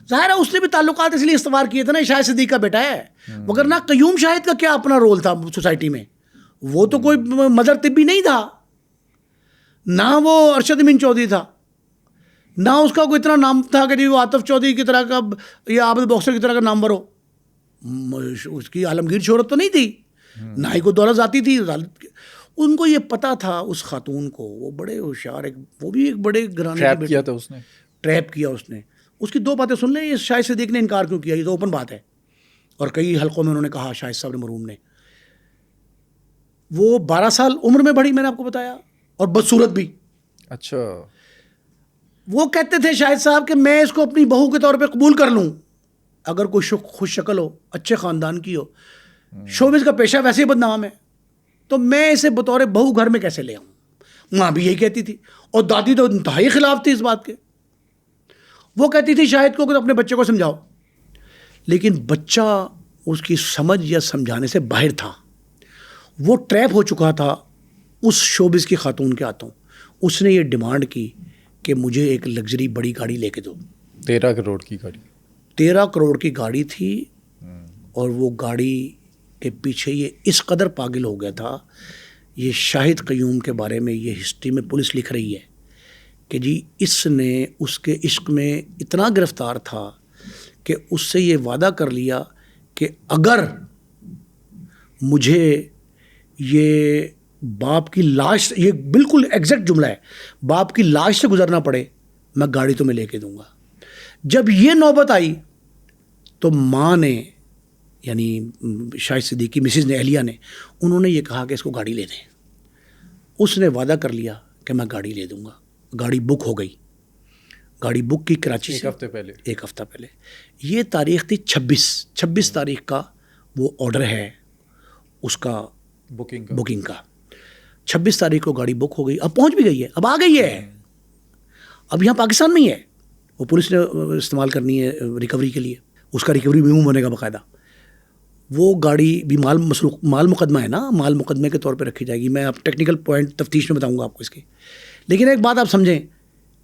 ظاہر ہے اس نے بھی تعلقات اس لیے استوار کیے تھے نا، شاہد صدیق کا بیٹا ہے، مگر نہ قیوم شاہد کا کیا اپنا رول تھا سوسائٹی میں، وہ تو کوئی مدر طبی نہیں تھا، نہ وہ ارشد امین چودھری تھا، نہ اس کا کوئی اتنا نام تھا کہ وہ عاطف چودھری کی طرح کا یا عابد باکسر کی طرح کا نامور ہو، اس کی عالمگیر شہرت تو نہیں تھی، نہ ہی کوئی دولت ذاتی تھی۔ ان کو یہ پتا تھا اس خاتون کو، وہ بڑے ہوشیار، وہ بھی ایک بڑے گھرانے ٹریپ کیا تھا اس نے، ٹریپ کیا اس نے۔ اس کی 2 باتیں سن لیں، یہ شاہد صدیق نے انکار کیوں کیا، یہ تو اوپن بات ہے، اور کئی حلقوں میں انہوں نے کہا، شاہد صاحب نے، مرحوم نے، وہ 12 سال عمر میں بڑھی، میں نے آپ کو بتایا، اور بدصورت بھی۔ اچھا، وہ کہتے تھے شاہد صاحب کہ میں اس کو اپنی بہو کے طور پہ قبول کر لوں اگر کوئی خوش شکل ہو، اچھے خاندان کی ہو، شوبز کا پیشہ ویسے ہی بدنام ہے، تو میں اسے بطور بہو گھر میں کیسے لے آؤں۔ ماں بھی یہی کہتی تھی، اور دادی تو انتہائی خلاف تھی اس بات کے، وہ کہتی تھی شاہد کو کہ اپنے بچے کو سمجھاؤ، لیکن بچہ اس کی سمجھ یا سمجھانے سے باہر تھا، وہ ٹریپ ہو چکا تھا اس شوبز کی خاتون کے ہاتھوں۔ اس نے یہ ڈیمانڈ کی کہ مجھے ایک لگژری بڑی گاڑی لے کے دو، 13 کروڑ کی گاڑی، 13 کروڑ کی گاڑی تھی، اور وہ گاڑی کے پیچھے یہ اس قدر پاگل ہو گیا تھا۔ یہ شاہد قیوم کے بارے میں یہ ہسٹری میں پولیس لکھ رہی ہے کہ جی اس نے اس کے عشق میں اتنا گرفتار تھا کہ اس سے یہ وعدہ کر لیا کہ اگر مجھے یہ باپ کی لاش، یہ بالکل ایگزیکٹ جملہ ہے، باپ کی لاش سے گزرنا پڑے میں گاڑی تمہیں لے کے دوں گا۔ جب یہ نوبت آئی تو ماں نے، یعنی شاہد صدیق کی مسز نے، اہلیہ نے، انہوں نے یہ کہا کہ اس کو گاڑی لے دیں۔ اس نے وعدہ کر لیا کہ میں گاڑی لے دوں گا۔ گاڑی بک ہو گئی، گاڑی بک کی کراچی سے ایک ہفتہ پہلے۔ یہ تاریخ تھی 26 تاریخ کا وہ آرڈر ہے اس کا بکنگ کا۔ 26 تاریخ کو گاڑی بک ہو گئی، اب پہنچ بھی گئی ہے، اب آ گئی ہے، اب یہاں پاکستان میں ہی ہے، وہ پولیس نے استعمال کرنی ہے ریکوری کے لیے، اس کا ریکوری میمو بنے گا باقاعدہ۔ وہ گاڑی بھی مال مقدمہ ہے نا، مال مقدمے کے طور پہ رکھی جائے گی، میں اب ٹیکنیکل پوائنٹ تفتیش میں بتاؤں گا آپ کو اس کی۔ لیکن ایک بات آپ سمجھیں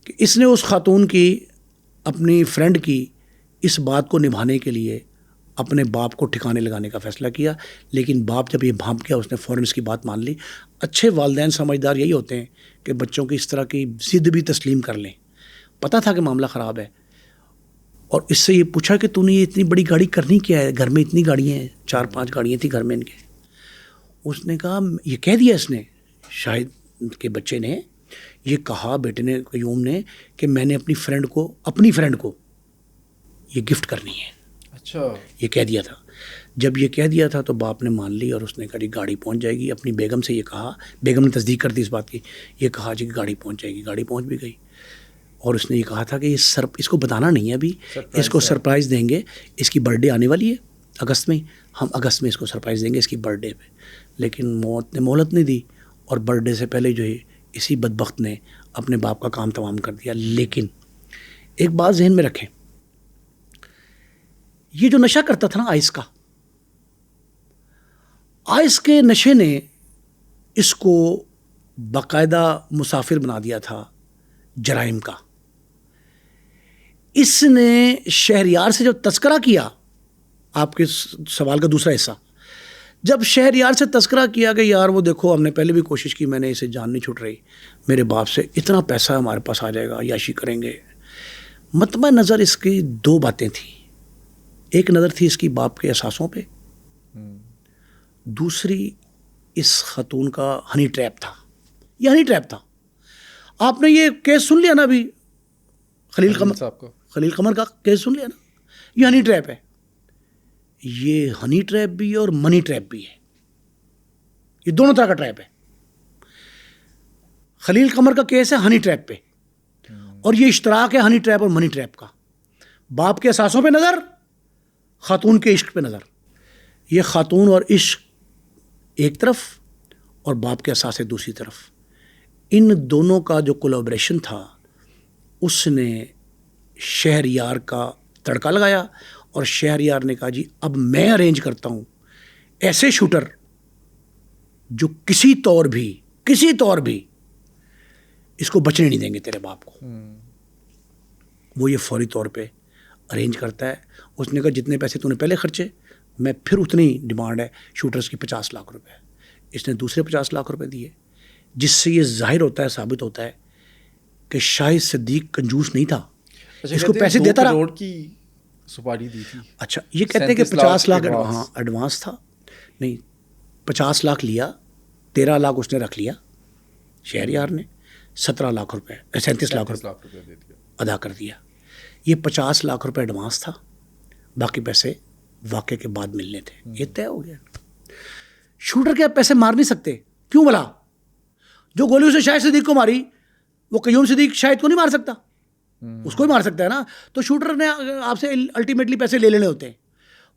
کہ اس نے اس خاتون کی، اپنی فرینڈ کی، اس بات کو نبھانے کے لیے اپنے باپ کو ٹھکانے لگانے کا فیصلہ کیا. لیکن باپ جب یہ بھانپ گیا اس نے فوراً اس کی بات مان لی. اچھے والدین سمجھدار یہی ہوتے ہیں کہ بچوں کی اس طرح کی ضد بھی تسلیم کر لیں. پتہ تھا کہ معاملہ خراب ہے, اور اس سے یہ پوچھا کہ تو نے یہ اتنی بڑی گاڑی کرنی کیا ہے, گھر میں اتنی گاڑیاں ہیں, 4-5 گاڑیاں تھیں گھر میں ان کے. اس نے کہا, یہ کہہ دیا اس نے, شاہد کے بچے نے یہ کہا, بیٹے نے, قیوم نے, کہ میں نے اپنی فرینڈ کو یہ گفٹ کرنی ہے. اچھا, یہ کہہ دیا تھا. جب یہ کہہ دیا تھا تو باپ نے مان لی, اور اس نے کہا جی گاڑی پہنچ جائے گی. اپنی بیگم سے یہ کہا, بیگم نے تصدیق کر دی اس بات کی, یہ کہا جی کہ گاڑی پہنچ جائے گی. گاڑی پہنچ بھی گئی, اور اس نے یہ کہا تھا کہ اس کو بتانا نہیں ہے ابھی, اس کو سرپرائز دیں گے, اس کی برتھ ڈے آنے والی ہے اگست میں, ہم اگست میں اس کو سرپرائز دیں گے اس کی برتھ ڈے پہ. لیکن موت نے مہلت نہیں دی, اور برتھ ڈے سے پہلے جو ہے اسی بدبخت نے اپنے باپ کا کام تمام کر دیا. لیکن ایک بات ذہن میں رکھیں, یہ جو نشہ کرتا تھا نا آئس کے نشے نے اس کو باقاعدہ مسافر بنا دیا تھا جرائم کا. اس نے شہریار سے جو تذکرہ کیا, آپ کے سوال کا دوسرا حصہ, جب شہریار سے تذکرہ کیا کہ یار وہ دیکھو ہم نے پہلے بھی کوشش کی, میں نے اسے جان نہیں چھوٹ رہی, میرے باپ سے اتنا پیسہ ہمارے پاس آ جائے گا, عیاشی کریں گے. مطمع نظر اس کی 2 باتیں تھیں. ایک نظر تھی اس کی باپ کے احساسوں پہ, دوسری اس خاتون کا ہنی ٹریپ تھا. یہ ہنی ٹریپ تھا. آپ نے یہ کیس سن لیا نا ابھی, خلیل قمر کا کیس سن لیا نا, یہ ہنی ٹریپ ہے. یہ ہنی ٹریپ بھی ہے اور منی ٹریپ بھی ہے, یہ دونوں طرح کا ٹریپ ہے. خلیل قمر کا کیس ہے ہنی ٹریپ پہ, اور یہ اشتراک ہے ہنی ٹریپ اور منی ٹریپ کا. باپ کے احساسوں پہ نظر, خاتون کے عشق پہ نظر. یہ خاتون اور عشق ایک طرف اور باپ کے احساس دوسری طرف. ان دونوں کا جو کولیبریشن تھا, اس نے شہریار کا تڑکا لگایا, اور شہریار نے کہا جی اب میں ارینج کرتا ہوں ایسے شوٹر جو کسی طور بھی اس کو بچنے نہیں دیں گے تیرے باپ کو. وہ یہ فوری طور پہ ارینج کرتا ہے. اس نے کہا جتنے پیسے تو نے پہلے خرچے, میں پھر اتنی ڈیمانڈ ہے شوٹرز کی 50 لاکھ روپے. اس نے دوسرے 50 لاکھ روپے دیے, جس سے یہ ظاہر ہوتا ہے, ثابت ہوتا ہے کہ شاہد صدیق کنجوس نہیں تھا, اس کو پیسے دیتا رہا. 2 کروڑ کی سپاری دی تھی. اچھا, یہ کہتے ہیں کہ 50 لاکھ ایڈوانس تھا. نہیں, 50 لاکھ لیا, 13 لاکھ اس نے رکھ لیا شہریار نے, 17 لاکھ روپے 37 لاکھ روپے ادا کر دیا. یہ 50 لاکھ روپے ایڈوانس تھا, باقی پیسے واقعے کے بعد ملنے تھے. یہ طے ہو گیا. شوٹر کے آپ پیسے مار نہیں سکتے, کیوں بلا؟ جو گولی اسے شاہد صدیق کو ماری, وہ قیوم صدیق شاہد کو نہیں مار سکتا, اس کو ہی مار سکتا ہے نا. تو شوٹر نے آپ سے الٹیمیٹلی پیسے لے لینے ہوتے ہیں.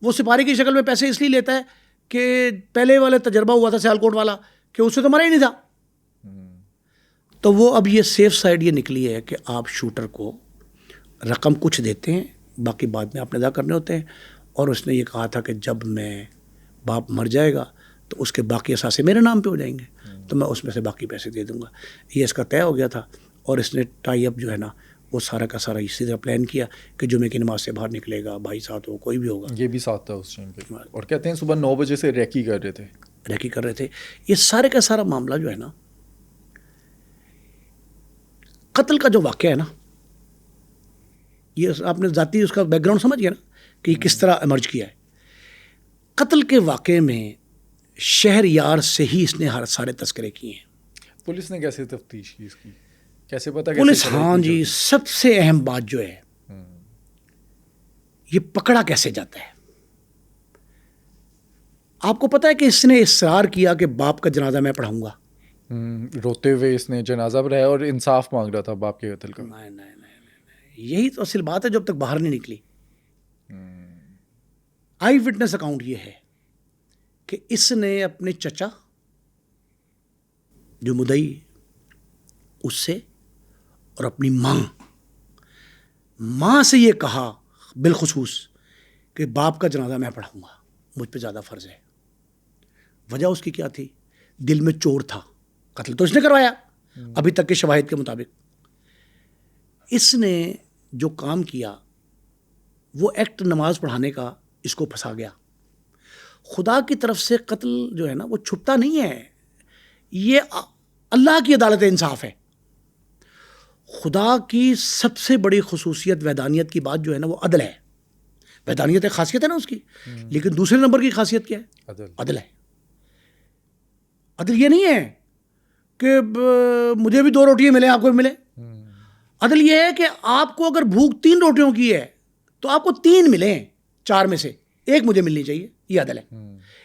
وہ سپاری کی شکل میں پیسے اس لیے لیتا ہے کہ پہلے والے تجربہ ہوا تھا سیالکوٹ والا, کہ اس سے تو مرا ہی نہیں تھا. تو وہ اب یہ سیف سائڈ یہ نکلی ہے کہ آپ شوٹر کو رقم کچھ دیتے ہیں, باقی بعد میں آپ نے ادا کرنے ہوتے ہیں. اور اس نے یہ کہا تھا کہ جب میں باپ مر جائے گا تو اس کے باقی اثاثے میرے نام پہ ہو جائیں گے, تو میں اس میں سے باقی پیسے دے دوں گا. یہ اس کا طے ہو گیا تھا. اور اس نے ٹائی اپ جو ہے نا وہ سارا کا سارا اسی طرح پلان کیا کہ جمعے کی نماز سے باہر نکلے گا, بھائی ساتھ ہو, کوئی بھی ہوگا. یہ بھی ساتھ تھا اس ٹائم پہ, اور کہتے ہیں صبح 9 بجے سے ریکی کر رہے تھے. یہ سارے کا سارا معاملہ جو ہے نا, قتل کا جو واقعہ ہے نا, یہ آپ نے ذاتی اس کا بیک گراؤنڈ سمجھ گیا نا کہ یہ کس طرح ایمرج کیا ہے. قتل کے واقعے میں شہریار سے ہی اس نے ہر سارے تذکرے کیے ہیں. پولیس نے کیسے تفتیش کی اس کی, کیسے پتا؟ پولیس, ہاں جی, سب سے اہم بات جو ہے یہ پکڑا کیسے جاتا ہے. آپ کو پتا ہے کہ اس نے اصرار کیا کہ باپ کا جنازہ میں پڑھاؤں گا. روتے ہوئے اس نے جنازہ پڑھایا اور انصاف مانگ رہا تھا باپ کے قتل کا. نہیں, یہی تو اصل بات ہے جو اب تک باہر نہیں نکلی. آئی وٹنس اکاؤنٹ یہ ہے کہ اس نے اپنے چچا جو مدعی اس سے اور اپنی ماں سے یہ کہا بالخصوص کہ باپ کا جنازہ میں پڑھاؤں گا, مجھ پہ زیادہ فرض ہے. وجہ اس کی کیا تھی؟ دل میں چور تھا. قتل تو اس نے کروایا ابھی تک کے شواہد کے مطابق. اس نے جو کام کیا وہ ایکٹ نماز پڑھانے کا اس کو پھنسا گیا. خدا کی طرف سے قتل جو ہے نا وہ چھپتا نہیں ہے, یہ اللہ کی عدالت انصاف ہے. خدا کی سب سے بڑی خصوصیت وحدانیت کی بات جو ہے نا وہ عدل ہے. وحدانیت ایک خاصیت ہے نا اس کی, لیکن دوسرے نمبر کی خاصیت کیا ہے؟ عدل ہے. عدل یہ نہیں ہے کہ مجھے بھی 2 روٹیاں ملیں آپ کو بھی ملے. عدل یہ ہے کہ آپ کو اگر بھوک 3 روٹیوں کی ہے تو آپ کو 3 ملیں 4 میں سے 1 مجھے ملنی چاہیے. یہ عدل ہے.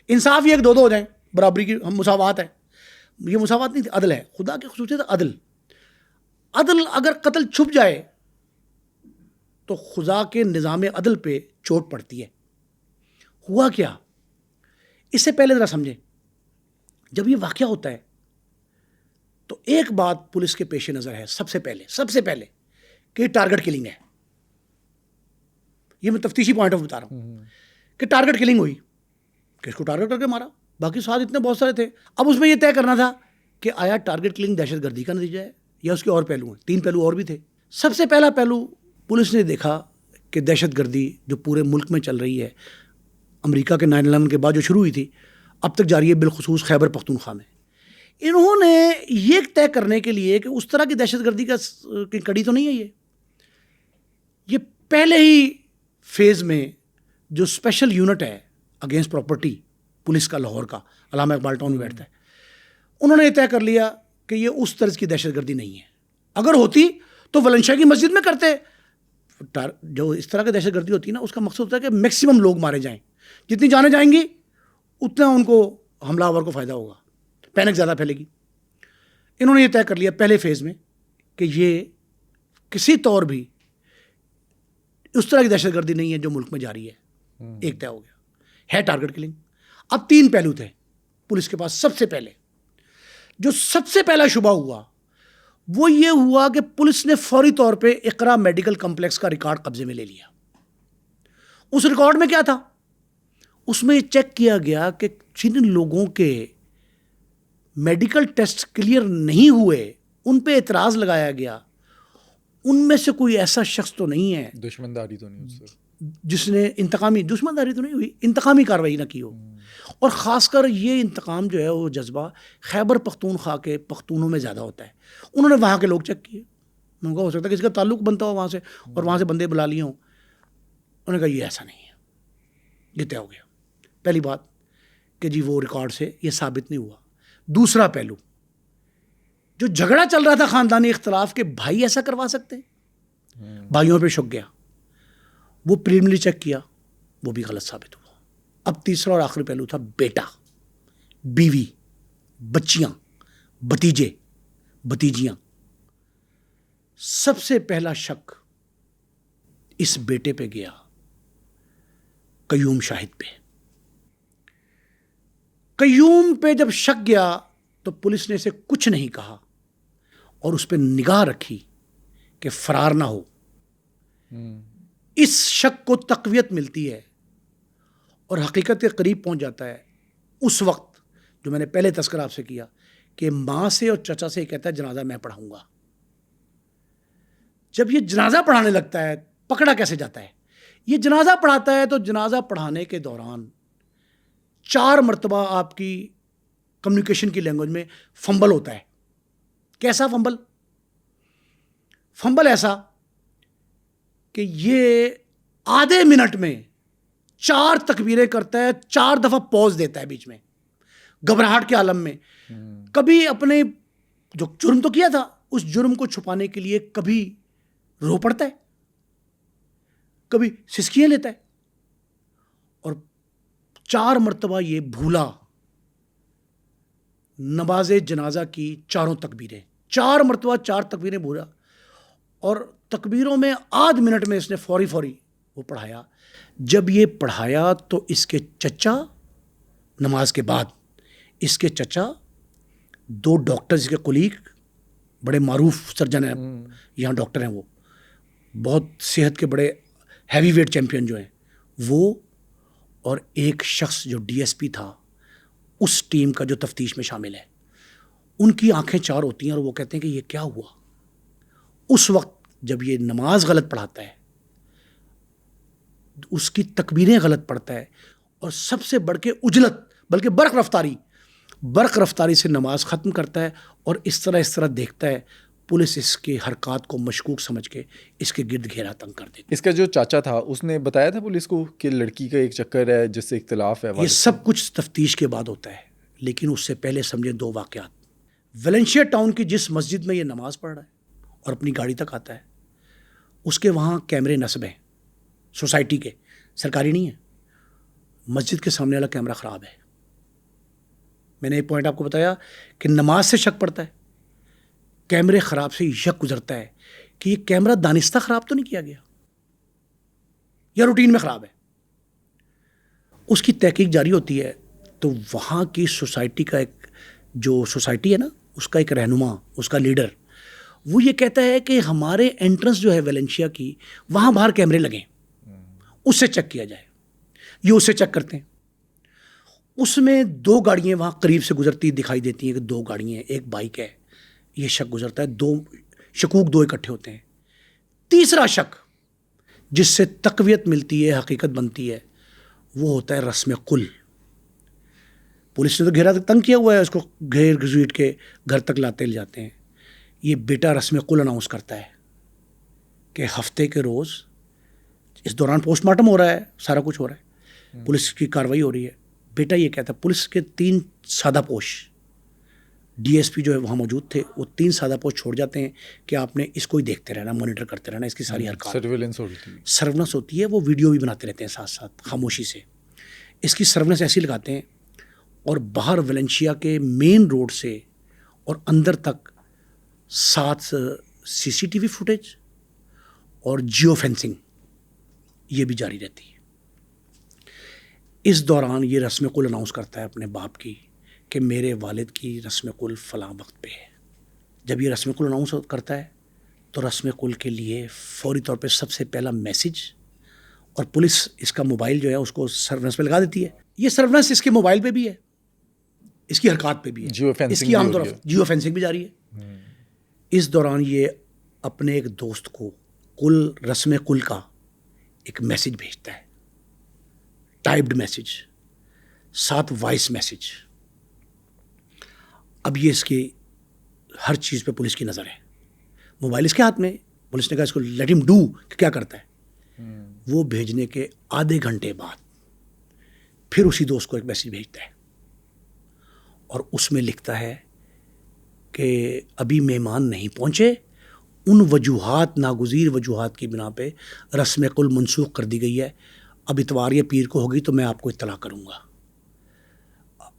انصاف یہ 2 ہو جائیں, برابری کی ہم مساوات ہے. یہ مساوات نہیں, عدل ہے. خدا کی خصوصیت عدل. عدل اگر قتل چھپ جائے تو خدا کے نظام عدل پہ چوٹ پڑتی ہے. ہوا کیا, اس سے پہلے ذرا سمجھیں. جب یہ واقعہ ہوتا ہے تو ایک بات پولیس کے پیش نظر ہے سب سے پہلے کہ ٹارگٹ کلنگ ہے. یہ میں تفتیشی پوائنٹ آف بتا رہا ہوں کہ ٹارگٹ کلنگ ہوئی, کہ اس کو ٹارگٹ کر کے مارا. باقی ساتھ اتنے بہت سارے تھے. اب اس میں یہ طے کرنا تھا کہ آیا ٹارگٹ کلنگ دہشت گردی کا نتیجہ ہے یا اس کے اور پہلو ہیں. 3 پہلو اور بھی تھے. سب سے پہلا پہلو پولیس نے دیکھا کہ دہشت گردی جو پورے ملک میں چل رہی ہے, امریکہ کے 9/11 کے بعد جو شروع ہوئی تھی اب تک جاری ہے, بالخصوص خیبر پختونخوا میں. انہوں نے یہ طے کرنے کے لیے کہ اس طرح کی دہشت گردی کا کڑی تو نہیں ہے, یہ پہلے ہی فیز میں جو اسپیشل یونٹ ہے اگینسٹ پراپرٹی پولیس کا لاہور کا, علامہ اقبال ٹاؤن میں بیٹھتا ہے, انہوں نے یہ طے کر لیا کہ یہ اس طرز کی دہشت گردی نہیں ہے. اگر ہوتی تو ولنشا کی مسجد میں کرتے. جو اس طرح کی دہشت گردی ہوتی ہے نا اس کا مقصد ہوتا ہے کہ میکسیمم لوگ مارے جائیں. جتنی جانیں جائیں گی اتنا ان کو حملہ آور کو فائدہ ہوگا, پینک زیادہ پھیلے گی. انہوں نے یہ طے کر لیا پہلے فیز میں کہ یہ کسی طور بھی اس طرح کی دہشت گردی نہیں ہے جو ملک میں جاری ہے. ایک طے ہو گیا, ہے ٹارگٹ کلنگ. اب 3 پہلو تھے پولیس کے پاس. سب سے پہلا شبہ ہوا وہ یہ ہوا کہ پولیس نے فوری طور پہ اقرا میڈیکل کمپلیکس کا ریکارڈ قبضے میں لے لیا. اس ریکارڈ میں کیا تھا؟ اس میں یہ چیک کیا گیا کہ جن لوگوں کے میڈیکل ٹیسٹ کلیئر نہیں ہوئے ان پہ اعتراض لگایا گیا, ان میں سے کوئی ایسا شخص تو نہیں ہے دشمنداری تو نہیں جس نے دشمنداری تو نہیں ہوئی, انتقامی کارروائی نہ کی ہو. اور خاص کر یہ انتقام جو ہے وہ جذبہ خیبر پختونخوا کے پختونوں میں زیادہ ہوتا ہے. انہوں نے وہاں کے لوگ چیک کیے, ان کا ہو سکتا ہے کسی کا تعلق بنتا ہو وہاں سے اور وہاں سے بندے بلا لیے ہوں. انہوں نے کہا یہ ایسا نہیں ہے, یہ طے ہو گیا. پہلی بات کہ جی وہ ریکارڈ سے یہ ثابت نہیں ہوا. دوسرا پہلو, جو جھگڑا چل رہا تھا خاندانی اختلاف کے بھائی ایسا کروا سکتے ہیں, بھائیوں پہ شک گیا. وہ پریلیمنری چیک کیا, وہ بھی غلط ثابت ہوا. اب تیسرا اور آخری پہلو تھا بیٹا, بیوی, بچیاں, بھتیجے, بھتیجیاں. سب سے پہلا شک اس بیٹے پہ گیا, قیوم شاہد پہ. قیوم پہ جب شک گیا تو پولیس نے اسے کچھ نہیں کہا اور اس پہ نگاہ رکھی کہ فرار نہ ہو. اس شک کو تقویت ملتی ہے اور حقیقت کے قریب پہنچ جاتا ہے اس وقت جو میں نے پہلے تذکرہ آپ سے کیا کہ ماں سے اور چچا سے کہتا ہے جنازہ میں پڑھاؤں گا. جب یہ جنازہ پڑھانے لگتا ہے, پکڑا کیسے جاتا ہے؟ یہ جنازہ پڑھاتا ہے تو جنازہ پڑھانے کے دوران 4 مرتبہ آپ کی کمیونیکیشن کی لینگویج میں فمبل ہوتا ہے. کیسا فمبل؟ فمبل ایسا کہ یہ آدھے منٹ میں 4 تکبیریں کرتا ہے, 4 دفعہ پوز دیتا ہے بیچ میں گھبراہٹ کے عالم میں. کبھی اپنے جو جرم تو کیا تھا اس جرم کو چھپانے کے لیے کبھی رو پڑتا ہے, کبھی سسکیاں لیتا ہے, اور 4 مرتبہ یہ بھولا نماز جنازہ کی 4 تکبیریں, 4 مرتبہ 4 تکبیریں بھولا. اور تکبیروں میں آدھ منٹ میں اس نے فوری وہ پڑھایا. جب یہ پڑھایا تو اس کے چچا, نماز کے بعد اس کے چچا 2 ڈاکٹر, اس کے کولیگ بڑے معروف سرجن ہیں یہاں ڈاکٹر ہیں, وہ بہت صحت کے بڑے ہیوی ویٹ چیمپئن جو ہیں وہ, اور ایک شخص جو ڈی ایس پی تھا اس ٹیم کا جو تفتیش میں شامل ہے, ان کی آنکھیں 4 ہوتی ہیں اور وہ کہتے ہیں کہ یہ کیا ہوا. اس وقت جب یہ نماز غلط پڑھاتا ہے اس کی تکبیریں غلط پڑھتا ہے, اور سب سے بڑھ کے عجلت بلکہ برق رفتاری سے نماز ختم کرتا ہے, اور اس طرح دیکھتا ہے. پولیس اس کے حرکات کو مشکوک سمجھ کے اس کے گرد گھیرا تنگ کر دیتی. اس کا جو چاچا تھا اس نے بتایا تھا پولیس کو کہ لڑکی کا ایک چکر ہے جس سے اختلاف ہے. یہ سب کچھ تفتیش کے بعد ہوتا ہے, لیکن اس سے پہلے سمجھے 2 واقعات. ویلنشیا ٹاؤن کی جس مسجد میں یہ نماز پڑھ رہا ہے اور اپنی گاڑی تک آتا ہے, اس کے وہاں کیمرے نصب ہیں سوسائٹی کے, سرکاری نہیں ہے. مسجد کے سامنے والا کیمرہ خراب ہے. میں نے ایک پوائنٹ آپ کو بتایا کہ نماز سے شک پڑتا ہے, کیمرے خراب سے شک گزرتا ہے کہ یہ کیمرہ دانستہ خراب تو نہیں کیا گیا یا روٹین میں خراب ہے. اس کی تحقیق جاری ہوتی ہے تو وہاں کی سوسائٹی کا ایک جو سوسائٹی ہے نا, اس کا ایک رہنما, اس کا لیڈر, وہ یہ کہتا ہے کہ ہمارے انٹرنس جو ہے ویلنشیا کی, وہاں باہر کیمرے لگیں, اس سے چیک کیا جائے. یہ اس سے چیک کرتے ہیں. اس میں 2 گاڑیاں وہاں قریب سے گزرتی دکھائی دیتی ہیں کہ 2 گاڑیاں ہیں, ایک بائک ہے. یہ شک گزرتا ہے, 2 شکوک 2 اکٹھے ہوتے ہیں. تیسرا شک جس سے تقویت ملتی ہے, حقیقت بنتی ہے, وہ ہوتا ہے رسم قل. پولیس نے تو گھیرا تنگ کیا ہوا ہے, اس کو گھیر گھسیٹ کے گھر تک لاتے لے جاتے ہیں. یہ بیٹا رسم قل اناؤنس کرتا ہے کہ ہفتے کے روز, اس دوران پوسٹ مارٹم ہو رہا ہے, سارا کچھ ہو رہا ہے, پولیس کی کارروائی ہو رہی ہے. بیٹا یہ کہتا ہے, پولیس کے 3 سادہ پوش ڈی ایس پی جو ہے وہاں موجود تھے, وہ 3 سادہ پوش چھوڑ جاتے ہیں کہ آپ نے اس کو ہی دیکھتے رہنا, مانیٹر کرتے رہنا, اس کی ساری حرکات. سرویلنس ہوتی ہے, وہ ویڈیو بھی بناتے رہتے ہیں ساتھ ساتھ خاموشی سے. اس کی سرویلنس ایسی لگاتے ہیں, اور باہر ویلنشیا کے مین روڈ سے اور اندر تک 7 CCTV فوٹیج اور جیو فینسنگ یہ بھی جاری رہتی ہے. اس دوران یہ رسم قل اناؤنس کرتا ہے اپنے باپ کی کہ میرے والد کی رسم قل فلاں وقت پہ ہے. جب یہ رسم قل اناؤنس کرتا ہے تو رسم قل کے لیے فوری طور پہ سب سے پہلا میسج, اور پولیس اس کا موبائل جو ہے اس کو سرویلنس پہ لگا دیتی ہے. یہ سرویلنس اس کے موبائل پہ بھی ہے, اس کی حرکات پہ بھی ہے, اس کی عام طور جیو فینسنگ بھی جاری ہے. اس دوران یہ اپنے ایک دوست کو رسم قل کا ایک میسج بھیجتا ہے, ٹائپڈ میسج, ساتھ وائس میسج. اب یہ اس کی ہر چیز پہ پولیس کی نظر ہے, موبائل اس کے ہاتھ میں. پولیس نے کہا اس کو لیٹ ہم ڈو, کہ کیا کرتا ہے. وہ بھیجنے کے آدھے گھنٹے بعد پھر اسی دوست کو ایک میسج بھیجتا ہے, اور اس میں لکھتا ہے کہ ابھی مہمان نہیں پہنچے, ان وجوہات, ناگزیر وجوہات کی بنا پہ رسم قل منسوخ کر دی گئی ہے, اب اتوار یا پیر کو ہوگی تو میں آپ کو اطلاع کروں گا.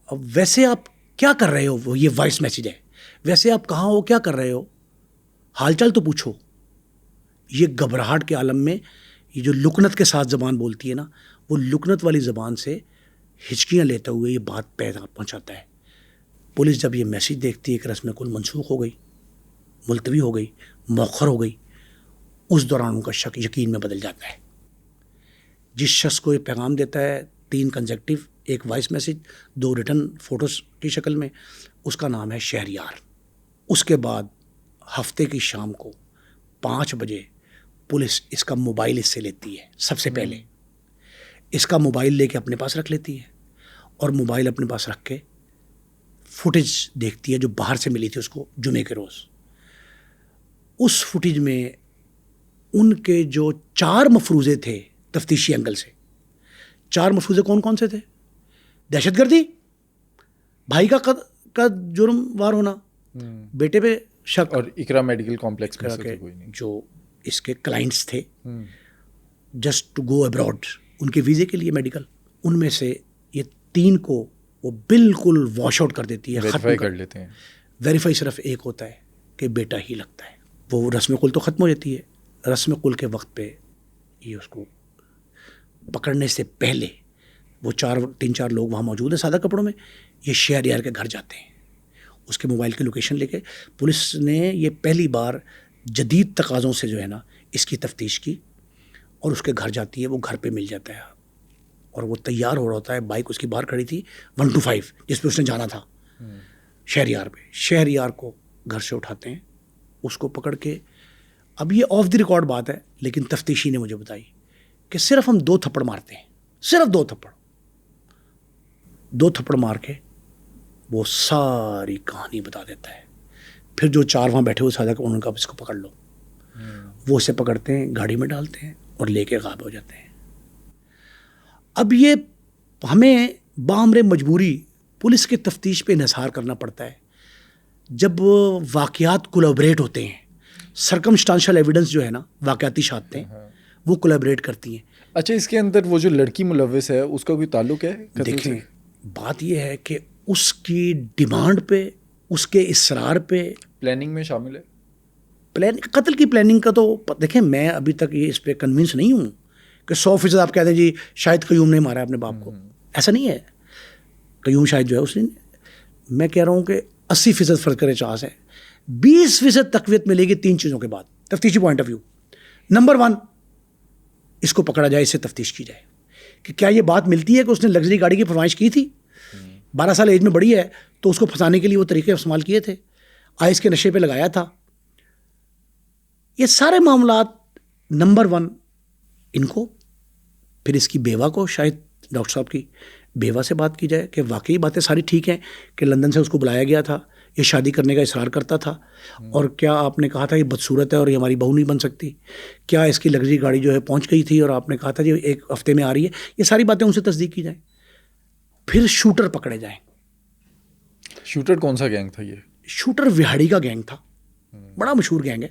اب ویسے آپ کیا کر رہے ہو, وہ یہ وائس میسج ہے, ویسے آپ کہاں ہو, کیا کر رہے ہو, حال چال تو پوچھو. یہ گھبراہٹ کے عالم میں یہ جو لکنت کے ساتھ زبان بولتی ہے نا, وہ لکنت والی زبان سے ہچکیاں لیتے ہوئے یہ بات پہنچاتا ہے. پولیس جب یہ میسج دیکھتی ہے کہ رسم قل منسوخ ہو گئی, ملتوی ہو گئی, مؤخر ہو گئی, اس دوران ان کا شک یقین میں بدل جاتا ہے. جس شخص کو یہ پیغام دیتا ہے 3 کنزیکٹیو, ایک وائس میسج, 2 ریٹن فوٹوز کی شکل میں, اس کا نام ہے شہریار. اس کے بعد ہفتے کی شام کو 5 بجے پولیس اس کا موبائل اس سے لیتی ہے. سب سے پہلے اس کا موبائل لے کے اپنے پاس رکھ لیتی ہے, اور موبائل اپنے پاس رکھ کے فوٹیج دیکھتی ہے جو باہر سے ملی تھی اس کو جمعے کے روز. اس فوٹیج میں ان کے جو 4 مفروضے تھے تفتیشی اینگل سے, 4 مفروضے کون کون سے تھے؟ دہشت گردی, بھائی کا جرم وار ہونا, بیٹے پہ شک, اور اقرا میڈیکل کمپلیکس میں سے کوئی نہیں. جو اس کے کلائنٹس تھے جسٹ ٹو گو ابراڈ, ان کے ویزے کے لیے میڈیکل, ان میں سے یہ 3 کو وہ بالکل واش آؤٹ کر دیتی ہے, ویریفائی کر لیتے ہیں. ویریفائی صرف ایک ہوتا ہے کہ بیٹا ہی لگتا ہے. وہ رسم قل تو ختم ہو جاتی ہے. رسم قل کے وقت پہ یہ اس کو پکڑنے سے پہلے وہ 3-4 لوگ وہاں موجود ہیں سادہ کپڑوں میں, یہ شہریار کے گھر جاتے ہیں اس کے موبائل کی لوکیشن لے کے. پولیس نے یہ پہلی بار جدید تقاضوں سے جو ہے نا اس کی تفتیش کی, اور اس کے گھر جاتی ہے. وہ گھر پہ مل جاتا ہے, اور وہ تیار ہو رہا ہوتا ہے, بائک اس کی باہر کھڑی تھی 125 جس پہ اس نے جانا تھا شہریار پہ. شہریار کو گھر سے اٹھاتے ہیں, اس کو پکڑ کے, اب یہ آف دی ریکارڈ بات ہے لیکن تفتیشی نے مجھے بتائی کہ صرف ہم 2 تھپڑ مارتے ہیں, صرف 2 تھپڑ, 2 تھپڑ مار کے وہ ساری کہانی بتا دیتا ہے. پھر جو 4 وہاں بیٹھے ہوئے سادہ کہ انہوں نے کہا اس کو پکڑ لو, وہ اسے پکڑتے ہیں, گاڑی میں ڈالتے ہیں اور لے کے غائب ہو جاتے ہیں. اب یہ ہمیں بامر مجبوری پولیس کی تفتیش پہ انحصار کرنا پڑتا ہے جب واقعات کولیبریٹ ہوتے ہیں. سرکمسٹانشل ایویڈنس جو ہے نا, واقعاتی شہادتیں, وہ کولیبریٹ کرتی ہیں. اچھا, اس کے اندر وہ جو لڑکی ملوث ہے اس کا کوئی تعلق ہے؟ دیکھیں, بات یہ ہے کہ اس کی ڈیمانڈ پہ, اس کے اصرار پہ پلاننگ میں شامل ہے. قتل کی پلاننگ کا تو دیکھیں, میں ابھی تک یہ اس پہ کنونس نہیں ہوں کہ 100% آپ کہہ دیں جی شاید قیوم نے مارا اپنے باپ کو. ایسا نہیں ہے. قیوم شاید جو ہے اس نے, میں کہہ رہا ہوں کہ 80% فرض کرے چانس ہے, 20% تقویت ملے گی 3 چیزوں کے بعد تفتیشی پوائنٹ آف ویو. نمبر 1, اس کو پکڑا جائے, اس سے تفتیش کی جائے کہ کیا یہ بات ملتی ہے کہ اس نے لگژری گاڑی کی فرمائش کی تھی, 12 سال ایج میں بڑی ہے, تو اس کو پھنسانے کے لیے وہ طریقے استعمال کیے تھے, آئس کے نشے پہ لگایا تھا. یہ سارے معاملات نمبر 1 ان کو, پھر اس کی بیوہ کو, شاید ڈاکٹر صاحب کی بیوہ سے بات کی جائے کہ واقعی باتیں ساری ٹھیک ہیں کہ لندن سے اس کو بلایا گیا تھا, یہ شادی کرنے کا اصرار کرتا تھا, اور کیا آپ نے کہا تھا یہ بدصورت ہے اور یہ ہماری بہو نہیں بن سکتی, کیا اس کی لگژری گاڑی جو ہے پہنچ گئی تھی اور آپ نے کہا تھا یہ 1 ہفتے میں آ رہی ہے. یہ ساری باتیں ان سے تصدیق کی جائیں. پھر شوٹر پکڑے جائیں. شوٹر کون سا گینگ تھا؟ یہ شوٹر وہاڑی کا گینگ تھا, بڑا مشہور گینگ ہے.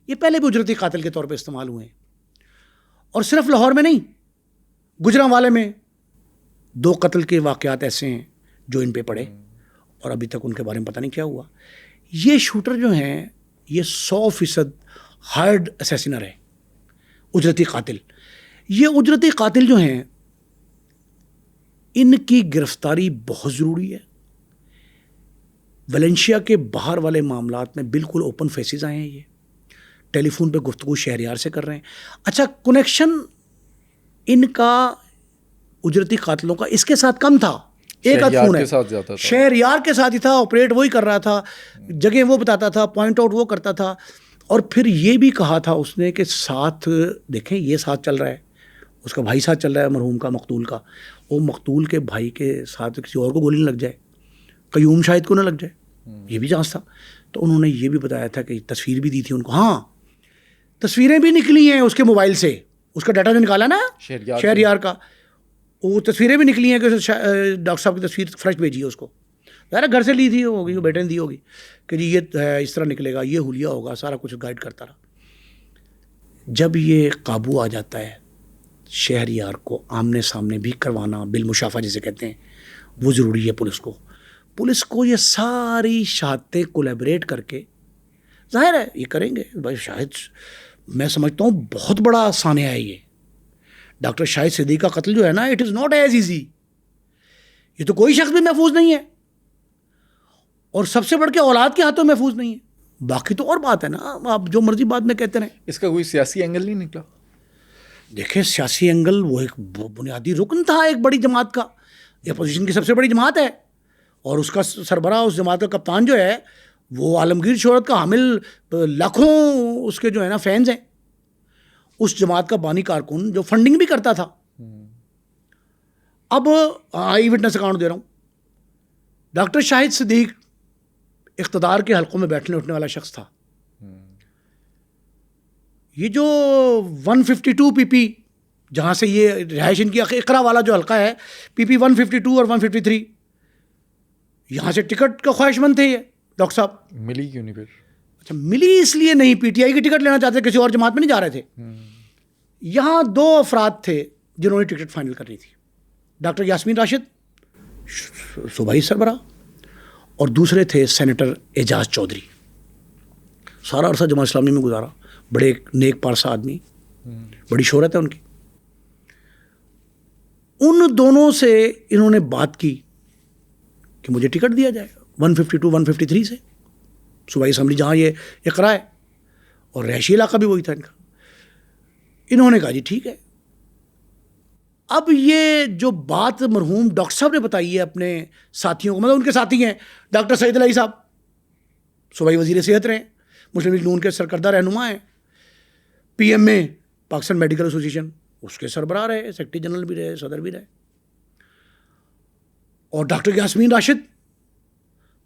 یہ پہلے بھی اجرتی قاتل کے طور پہ استعمال ہوئے ہیں, اور صرف لاہور میں نہیں, گجرانوالے میں 2 قتل کے واقعات ایسے ہیں جو ان پہ پڑے اور ابھی تک ان کے بارے میں پتہ نہیں کیا ہوا. یہ شوٹر جو ہیں یہ 100% ہائرڈ اسیسنر ہے, اجرتی قاتل. یہ اجرتی قاتل جو ہیں ان کی گرفتاری بہت ضروری ہے. ویلنشیا کے باہر والے معاملات میں بالکل اوپن فیسز آئے ہیں, یہ ٹیلی فون پہ گفتگو شہریار سے کر رہے ہیں. اچھا, کنیکشن ان کا اجرتی قاتلوں کا اس کے ساتھ کم تھا, ایک آدھ فون ہے شہریار کے ساتھ ہی تھا, آپریٹ وہی کر رہا تھا, جگہ وہ بتاتا تھا, پوائنٹ آؤٹ وہ کرتا تھا. اور پھر یہ بھی کہا تھا اس نے کہ ساتھ دیکھیں یہ ساتھ چل رہا ہے, اس کا بھائی ساتھ چل رہا ہے مرحوم کا, مقتول کا, وہ مقتول کے بھائی کے ساتھ کسی اور کو گولی نہ لگ جائے, قیوم شاہد کو نہ لگ جائے, یہ بھی چانس تھا. تو انہوں نے یہ بھی بتایا تھا کہ تصویر بھی دی تھی ان کو. ہاں, تصویریں بھی نکلی ہیں اس کے موبائل سے, اس کا ڈاٹا جو نکالا نا شہریار کا, وہ تصویریں بھی نکلی ہیں کہ ڈاکٹر صاحب کی تصویر فریش بھیجی ہے اس کو, ظاہر گھر سے لی تھی ہوگی, وہ بیٹے نے دی ہوگی کہ جی یہ اس طرح نکلے گا, یہ حلیہ ہوگا, سارا کچھ گائیڈ کرتا رہا. جب یہ قابو آ جاتا ہے, شہریار کو آمنے سامنے بھی کروانا, بالمشافہ جسے کہتے ہیں, وہ ضروری ہے پولیس کو یہ ساری شہادتیں کولیبریٹ کر کے, ظاہر ہے یہ کریں گے بھائی. شاہد میں سمجھتا ہوں بہت بڑا سانحہ ہے یہ. ڈاکٹر شاہد صدیق کا قتل جو ہے نا, it is not as easy. یہ تو کوئی شخص بھی محفوظ نہیں ہے, اور سب سے بڑھ کے اولاد کے ہاتھوں محفوظ نہیں ہے. باقی تو اور بات ہے نا, آپ جو مرضی بعد میں کہتے رہیں. اس کا کوئی سیاسی اینگل نہیں نکلا؟ دیکھیں, سیاسی اینگل وہ ایک بنیادی رکن تھا ایک بڑی جماعت کا, اپوزیشن کی سب سے بڑی جماعت ہے, اور اس کا سربراہ, اس جماعت کا کپتان جو ہے وہ عالمگیر شہرت کا حامل, لاکھوں اس کے جو ہے نا فینز ہیں. اس جماعت کا بانی کارکن جو فنڈنگ بھی کرتا تھا. اب آئی وٹنس اکاؤنٹ دے رہا ہوں, ڈاکٹر شاہد صدیق اقتدار کے حلقوں میں بیٹھنے اٹھنے والا شخص تھا. یہ جو 152 پی پی, جہاں سے یہ رہائش ان کی اقرا والا جو حلقہ ہے, پی پی 152 اور 153, یہاں سے ٹکٹ کا خواہش مند تھے یہ ڈاکٹر صاحب. ملی کیوں نہیں پھر؟ اچھا, ملی اس لیے نہیں, پی ٹی آئی کی ٹکٹ لینا چاہتے, کسی اور جماعت میں نہیں جا رہے تھے. یہاں 2 افراد تھے جنہوں نے ٹکٹ فائنل کرنی تھی, ڈاکٹر یاسمین راشد صوبائی سربراہ, اور دوسرے تھے سینیٹر اعجاز چودھری. سارا عرصہ جماعت اسلامی میں گزارا, بڑے نیک پارسا آدمی, بڑی شہرت ہے ان کی. ان دونوں سے انہوں نے بات کی کہ مجھے ٹکٹ دیا جائے 152 153 سے, صوبائی اسمبلی جہاں یہ اقرا ہے, اور رہائشی علاقہ بھی وہی تھا ان کا. انہوں نے کہا جی ٹھیک ہے. اب یہ جو بات مرحوم ڈاکٹر صاحب نے بتائی ہے اپنے ساتھیوں کو, مطلب ان کے ساتھی ہیں ڈاکٹر سعید الہی صاحب, صوبائی وزیر صحت رہے, مسلم لیگ نون کے سرکردہ رہنما ہیں, پی ایم میں پاکستان میڈیکل ایسوسیشن, اس کے سربراہ رہے, سیکرٹری جنرل بھی رہے, صدر بھی رہے. اور ڈاکٹر یاسمین راشد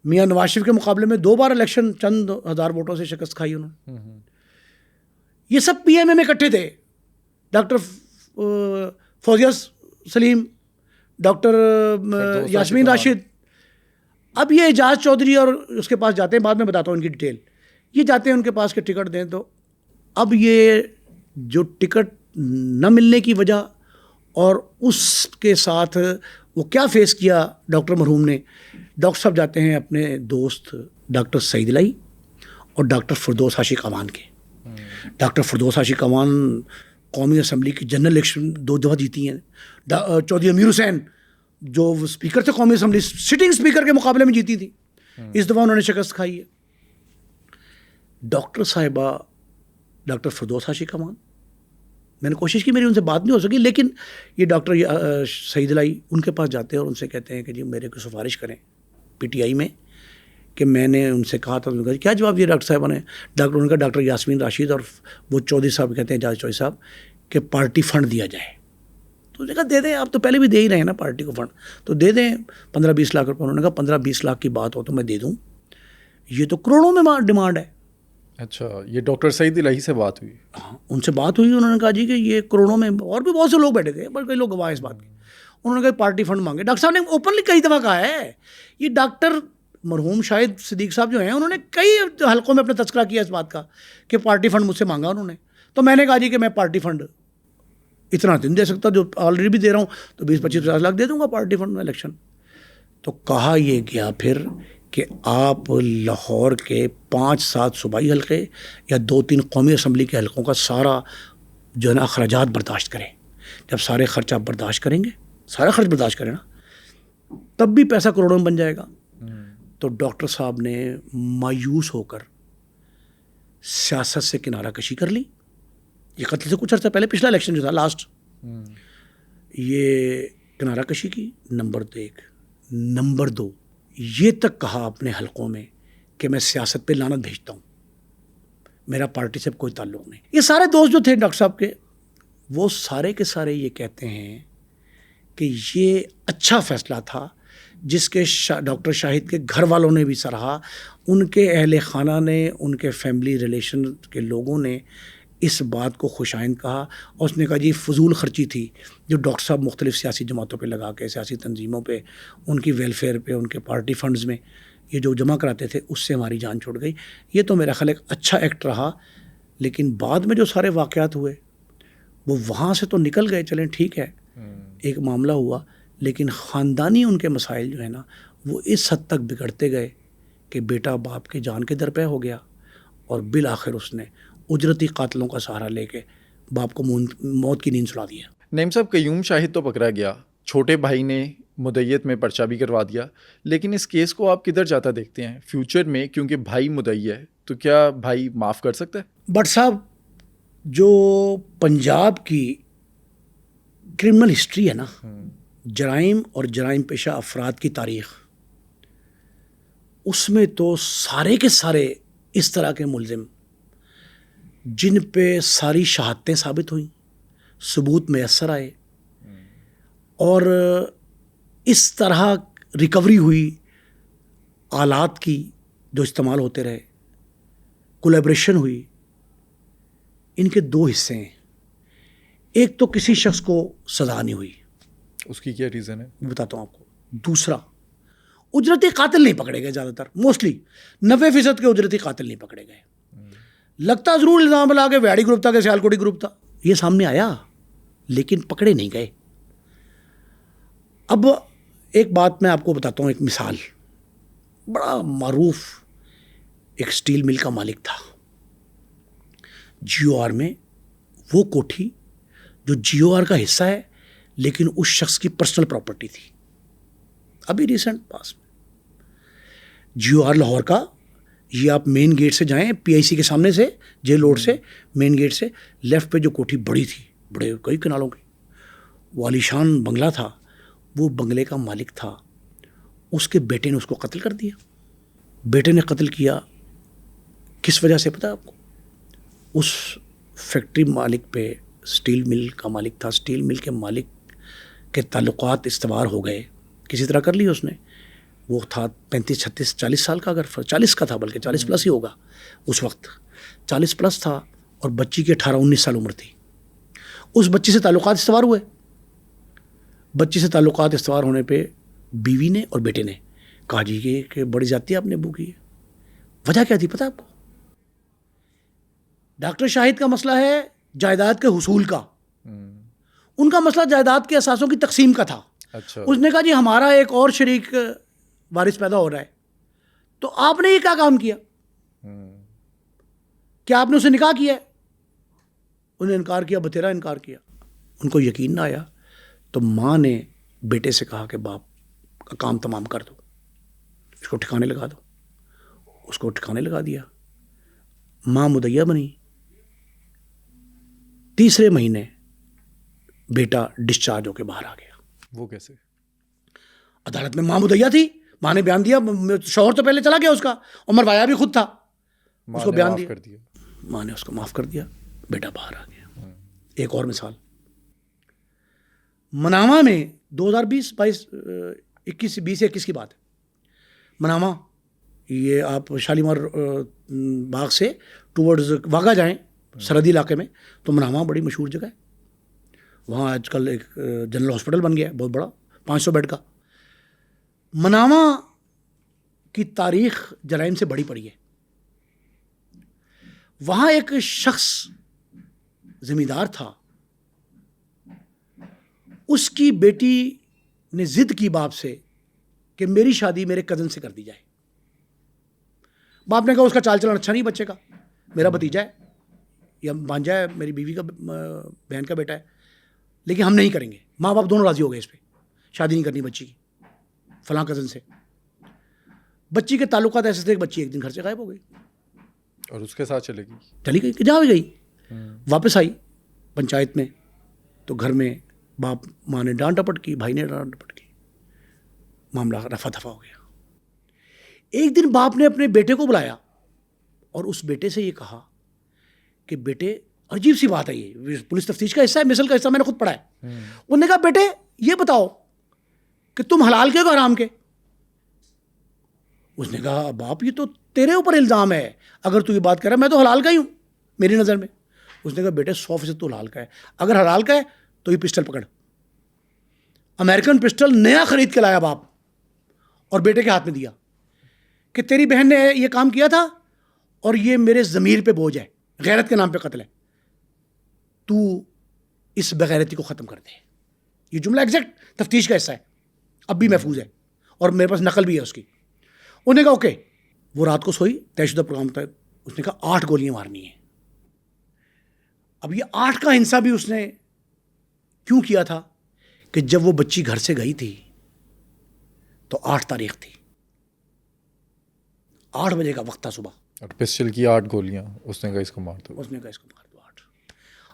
میاں نواز شریف کے مقابلے میں 2 بار الیکشن چند ہزار ووٹوں سے شکست کھائی انہوں نے. یہ سب پی ایم اے میں اکٹھے تھے. ڈاکٹر فوزیہ سلیم, ڈاکٹر یاسمین راشد. اب یہ اعجاز چودھری اور اس کے پاس جاتے ہیں, بعد میں بتاتا ہوں ان کی ڈیٹیل. یہ جاتے ہیں ان کے پاس کہ ٹکٹ دیں, تو اب یہ جو ٹکٹ نہ ملنے کی وجہ اور اس کے ساتھ وہ کیا فیس کیا ڈاکٹر مرحوم نے. ڈاکٹر صاحب جاتے ہیں اپنے دوست ڈاکٹر سعید الہی اور ڈاکٹر فردوس ہاشی کمان کے. ڈاکٹر فردوس ہاشی کمان قومی اسمبلی کی جنرل الیکشن 2 دفعہ جیتی ہیں. چودھری امیر حسین جو اسپیکر تھے قومی اسمبلی, سٹنگ اسپیکر کے مقابلے میں جیتی تھی, اس دفعہ انہوں نے شکست کھائی ہے. ڈاکٹر صاحبہ ڈاکٹر فردوس ہاشی کمان, میں نے کوشش کی, میری ان سے بات نہیں ہو سکی, لیکن یہ ڈاکٹر سعید الہی ان کے پاس جاتے ہیں اور ان سے کہتے ہیں کہ جی میرے کو سفارش کریں پی ٹی آئی میں, کہ میں نے ان سے کہا تھا. کیا جواب دیا ڈاکٹر صاحبہ نے؟ ان کا ڈاکٹر یاسمین راشد اور وہ چودھری صاحب کہتے ہیں, جاج چودھری صاحب, کہ پارٹی فنڈ دیا جائے. تو انہوں نے کہا دے دیں, آپ تو پہلے بھی دے ہی رہے ہیں نا پارٹی کو فنڈ, تو دے دیں 15-20 لاکھ روپے. انہوں نے کہا 15-20 لاکھ کی بات ہو تو میں دے دوں, یہ تو کروڑوں میں ڈیمانڈ ہے. اچھا, یہ ڈاکٹر سعید الہی سے بات ہوئی؟ ہاں, ان سے بات ہوئی. انہوں نے کہا جی کہ یہ کروڑوں میں, اور بھی بہت سے لوگ بیٹھے تھے, بٹ کئی لوگ گواہ اس بات کے. انہوں نے کہا پارٹی فنڈ مانگے. ڈاکٹر صاحب نے اوپنلی کئی دفعہ کہا ہے, یہ ڈاکٹر مرحوم شاہد صدیق صاحب جو ہیں, انہوں نے کئی حلقوں میں اپنا تذکرہ کیا اس بات کا کہ پارٹی فنڈ مجھ سے مانگا انہوں نے. تو میں نے کہا جی کہ میں پارٹی فنڈ اتنا نہیں دے سکتا, جو آلریڈی بھی دے رہا ہوں, تو 20-25-50 لاکھ دے دوں گا پارٹی فنڈ میں الیکشن. تو کہا یہ گیا پھر کہ آپ لاہور کے 5-7 صوبائی حلقے یا 2-3 قومی اسمبلی کے حلقوں کا سارا جو ہے نا اخراجات برداشت کریں. جب سارے خرچ آپ برداشت کریں گے, سارا خرچ برداشت کریں نا, تب بھی پیسہ کروڑوں میں بن جائے گا. تو ڈاکٹر صاحب نے مایوس ہو کر سیاست سے کنارہ کشی کر لی. یہ قتل سے کچھ عرصہ پہلے, پچھلا الیکشن جو تھا لاسٹ, یہ کنارہ کشی کی. نمبر 1. نمبر 2, یہ تک کہا اپنے حلقوں میں کہ میں سیاست پہ لعنت بھیجتا ہوں, میرا پارٹی سے کوئی تعلق نہیں. یہ سارے دوست جو تھے ڈاکٹر صاحب کے, وہ سارے کے سارے یہ کہتے ہیں کہ یہ اچھا فیصلہ تھا, جس کے ڈاکٹر شاہد کے گھر والوں نے بھی سراہا, ان کے اہل خانہ نے, ان کے فیملی ریلیشن کے لوگوں نے اس بات کو خوش آئند کہا. اور اس نے کہا جی فضول خرچی تھی جو ڈاکٹر صاحب مختلف سیاسی جماعتوں پہ لگا کے, سیاسی تنظیموں پہ, ان کی ویلفیئر پہ, ان کے پارٹی فنڈز میں یہ جو جمع کراتے تھے, اس سے ہماری جان چھوٹ گئی. یہ تو میرا خیال ایک اچھا ایکٹ رہا. لیکن بعد میں جو سارے واقعات ہوئے وہ وہاں سے تو نکل گئے, چلیں ٹھیک ہے ایک معاملہ ہوا, لیکن خاندانی ان کے مسائل جو ہے نا وہ اس حد تک بگڑتے گئے کہ بیٹا باپ کے جان کے درپے ہو گیا, اور بالآخر اس نے اجرتی قاتلوں کا سہارا لے کے باپ کو موت کی نیند سلا دیا. نعیم صاحب, قیوم شاہد تو پکڑا گیا, چھوٹے بھائی نے مدعیت میں پرچہ بھی کروا دیا, لیکن اس کیس کو آپ کدھر جاتا دیکھتے ہیں فیوچر میں؟ کیونکہ بھائی مدعی ہے, تو کیا بھائی معاف کر سکتا ہے؟ بٹ صاحب, جو پنجاب کی کرمنل ہسٹری ہے نا, جرائم اور جرائم پیشہ افراد کی تاریخ, اس میں تو سارے کے سارے اس طرح کے ملزم جن پہ ساری شہادتیں ثابت ہوئیں, ثبوت میسر آئے, اور اس طرح ریکوری ہوئی آلات کی جو استعمال ہوتے رہے, کولیبریشن ہوئی, ان کے 2 حصے ہیں. ایک تو کسی شخص کو سزا نہیں ہوئی, اس کی کیا ریزن ہے میں بتاتا ہوں آپ کو. دوسرا, اجرتی قاتل نہیں پکڑے گئے, زیادہ تر موسٹلی 90% کے اجرتی قاتل نہیں پکڑے گئے. لگتا ضرور الزام لگا کے ویاڑی گروپ تھا کہ سیالکوٹی گروپ تھا, یہ سامنے آیا, لیکن پکڑے نہیں گئے. اب ایک بات میں آپ کو بتاتا ہوں, ایک مثال. بڑا معروف ایک اسٹیل مل کا مالک تھا جی او آر میں. وہ کوٹھی جو جی او آر کا حصہ ہے لیکن اس شخص کی پرسنل پراپرٹی تھی. ابھی ریسنٹ پاس میں جی او آر لاہور کا, یہ آپ مین گیٹ سے جائیں, پی آئی سی کے سامنے سے, جیل روڈ سے مین گیٹ سے لیفٹ پہ جو کوٹھی بڑی تھی, بڑے کئی کنالوں کی, وہ عالیشان بنگلہ تھا. وہ بنگلے کا مالک تھا, اس کے بیٹے نے اس کو قتل کر دیا. بیٹے نے قتل کیا کس وجہ سے پتہ ہے آپ کو؟ اس فیکٹری مالک پہ اسٹیل مل کا مالک تھا. اسٹیل مل کے مالک کے تعلقات استوار ہو گئے, کسی طرح کر لی اس نے. وہ تھا 35 36 40 سال کا, اگر 40 کا تھا, بلکہ 40 پلس ہی ہوگا اس وقت, 40 پلس تھا, اور بچی کی 18 19 سال عمر تھی. اس بچی سے تعلقات استوار ہوئے. بچی سے تعلقات استوار ہونے پہ بیوی نے اور بیٹے نے کہا جی کہ بڑی زیادتی آپ نے ابو کی ہے. وجہ کیا تھی پتہ آپ کو؟ ڈاکٹر شاہد کا مسئلہ ہے جائیداد کے حصول کا, ان کا مسئلہ جائیداد کے اثاثوں کی تقسیم کا تھا. اچھا. اس نے کہا جی ہمارا ایک اور شریک وارث پیدا ہو رہا ہے, تو آپ نے یہ کیا کام کیا؟ کیا آپ نے اسے نکاح کیا ہے؟ انہیں انکار کیا, بتیرا انکار کیا. ان کو یقین نہ آیا تو ماں نے بیٹے سے کہا کہ باپ کا کام تمام کر دو, اس کو ٹھکانے لگا دو. اس کو ٹھکانے لگا دیا. ماں مدعیہ بنی. تیسرے مہینے بیٹا ڈسچارج ہو کے باہر آ گیا. وہ کیسے؟ عدالت میں ماں مدعیہ تھی, ماں نے بیان دیا, شوہر تو پہلے چلا گیا اس کا, اور مروایا بھی خود تھا, اس کو بیان دیا, ماں نے اس کو معاف کر دیا, بیٹا باہر آ گیا. ایک اور مثال, منامہ میں 2020-21 کی بات ہے. منامہ, یہ آپ شالیمار باغ سے ٹورڈز واگا جائیں, سرحدی علاقے میں, تو منامہ بڑی مشہور جگہ ہے. وہاں آج کل ایک جنرل ہاسپٹل بن گیا ہے بہت بڑا, 500 بیڈ کا. منامہ کی تاریخ جرائم سے بڑی پڑی ہے. وہاں ایک شخص زمیندار تھا, اس کی بیٹی نے ضد کی باپ سے کہ میری شادی میرے کزن سے کر دی جائے. باپ نے کہا اس کا چال چلن اچھا نہیں بچے کا, میرا بھتیجا ہے یا بھانجا ہے, میری بیوی کا بہن کا بیٹا ہے, لیکن ہم نہیں کریں گے. ماں باپ دونوں راضی ہو گئے اس پہ, شادی نہیں کرنی بچی کی فلاں کزن سے. بچی کے تعلقات ایسے تھے کہ بچی ایک دن گھر سے غائب ہو گئی, اور اس کے ساتھ چلی گئی کہ جہاں بھی گئی. واپس آئی پنچایت میں, تو گھر میں باپ ماں نے ڈانٹ ڈپٹ کی, بھائی نے ڈانٹ ڈپٹ کی, معاملہ رفع دفع ہو گیا. ایک دن باپ نے اپنے بیٹے کو بلایا اور اس بیٹے سے یہ کہا کہ بیٹے, عجیب سی بات ہے, یہ پولیس تفتیش کا حصہ ہے, مثل کا حصہ, میں نے خود پڑھا ہے. انہوں نے کہا بیٹے یہ بتاؤ کہ تم حلال کے ہو حرام کے؟ اس نے کہا باپ یہ تو تیرے اوپر الزام ہے, اگر تو یہ بات کر رہا ہے, میں تو حلال کا ہی ہوں میری نظر میں. اس نے کہا بیٹے 100% تو حلال کا ہے, اگر حلال کا ہے تو یہ پسٹل پکڑ. امریکن پسٹل نیا خرید کے لایا باپ اور بیٹے کے ہاتھ میں دیا کہ تیری بہن نے یہ کام کیا تھا اور یہ میرے ضمیر پہ بوجھ ہے, غیرت کے نام پہ قتل ہے, تو اس بغیرتی کو ختم کر دے. یہ جملہ ایگزیکٹ تفتیش کا حصہ ہے, اب بھی محفوظ ہے اور میرے پاس نقل بھی ہے اس کی. انہوں نے کہا اوکے. وہ رات کو سوئی, طے شدہ پروگرام تھا. اس نے کہا 8 گولیاں مارنی ہیں. اب یہ 8 کا ہنسا بھی اس نے کیوں کیا تھا کہ جب وہ بچی گھر سے گئی تھی تو 8 تاریخ تھی, 8 بجے کا وقت تھا صبح, اور پسٹل کی 8 گولیاں, اس نے کہا اس کو مار دو. اس نے کہا اس کو مار دو.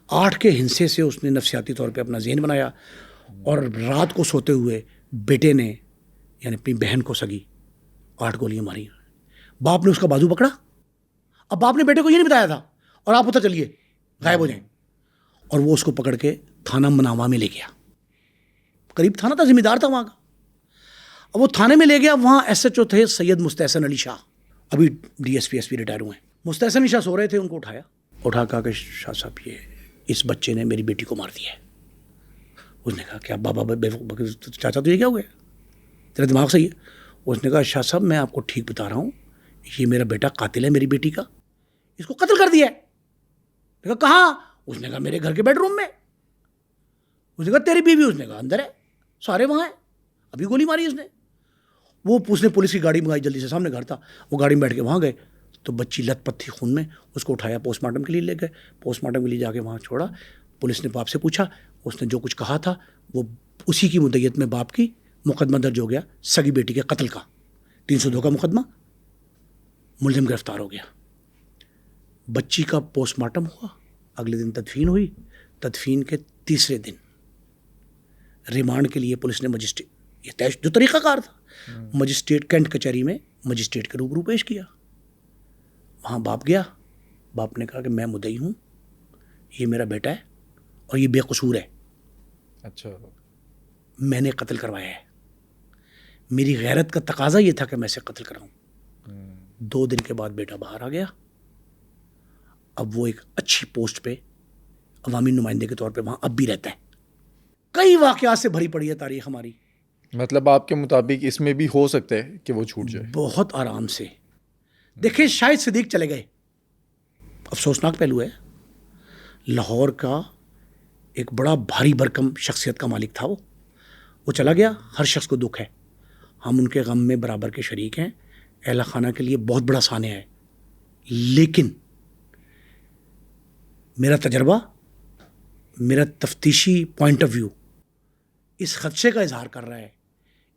8 کے ہنسے سے اس نے نفسیاتی طور پہ اپنا ذہن بنایا, اور رات کو سوتے ہوئے بیٹے نے یعنی اپنی بہن کو سگی 8 گولیاں ماری. باپ نے اس کا بازو پکڑا. اب باپ نے بیٹے کو یہ نہیں بتایا تھا, اور آپ اتر چلیے غائب ہو جائیں, اور وہ اس کو پکڑ کے تھانہ منامہ میں لے گیا. قریب تھانہ تھا, ذمہ دار تھا وہاں کا. اب وہ تھانے میں لے گیا. وہاں ایس ایچ او تھے سید مستحسن علی شاہ, ابھی ڈی ایس پی ریٹائر ہوئے ہیں. مستحسن علی شاہ سو رہے تھے, ان کو اٹھا کہا کہ شاہ صاحب یہ اس بچے نے میری بیٹی کو مار دیا ہے. اس نے کہا کیا بابا چاچا تو یہ کیا ہو گیا, تیرا دماغ صحیح ہے؟ اس نے کہا شاہ صاحب میں آپ کو ٹھیک بتا رہا ہوں, یہ میرا بیٹا قاتل ہے میری بیٹی کا, اس کو قتل کر دیا ہے. کہا کہاں؟ اس نے کہا میرے گھر کے بیڈ روم میں. اس نے کہا تیری بیوی؟ اس نے کہا اندر ہے, سارے وہاں ہیں, ابھی گولی ماری اس نے. اس نے پولیس کی گاڑی منگائی جلدی سے, سامنے گھر تھا, وہ گاڑی میں بیٹھ کے وہاں گئے تو بچی لت پت تھی خون میں. اس کو اٹھایا, پوسٹ مارٹم کے لیے لے گئے. پوسٹ مارٹم کے لیے جا کے وہاں چھوڑا. پولیس نے باپ سے پوچھا, اس نے جو کچھ کہا تھا وہ اسی کی مدعیت میں باپ کی مقدمہ درج ہو گیا سگی بیٹی کے قتل کا, 302 کا مقدمہ. ملزم گرفتار ہو گیا. بچی کا پوسٹ مارٹم ہوا, اگلے دن تدفین ہوئی. تدفین کے تیسرے دن ریمانڈ کے لیے پولیس نے مجسٹریٹ, یہ جو طریقہ کار تھا, مجسٹریٹ کینٹ کچہری میں مجسٹریٹ کے روبرو پیش کیا. وہاں باپ گیا. باپ نے کہا کہ میں مدعی ہوں, یہ میرا بیٹا ہے اور یہ بے قصور ہے. اچھا. میں نے قتل کروایا ہے. میری غیرت کا تقاضا یہ تھا کہ میں اسے قتل کراؤں. 2 دن کے بعد بیٹا باہر آ گیا. اب وہ ایک اچھی پوسٹ پہ عوامی نمائندے کے طور پہ وہاں اب بھی رہتا ہے. کئی واقعات سے بھری پڑی ہے تاریخ ہماری. مطلب آپ کے مطابق اس میں بھی ہو سکتا ہے کہ وہ چھوٹ جائے؟ بہت آرام سے. دیکھیں شاہد صدیق چلے گئے, افسوسناک پہلو ہے. لاہور کا ایک بڑا بھاری بھرکم شخصیت کا مالک تھا. وہ چلا گیا. ہر شخص کو دکھ ہے. ہم ان کے غم میں برابر کے شریک ہیں. اہل خانہ کے لیے بہت بڑا سانحہ ہے. لیکن میرا تجربہ, میرا تفتیشی پوائنٹ آف ویو اس خدشے کا اظہار کر رہا ہے.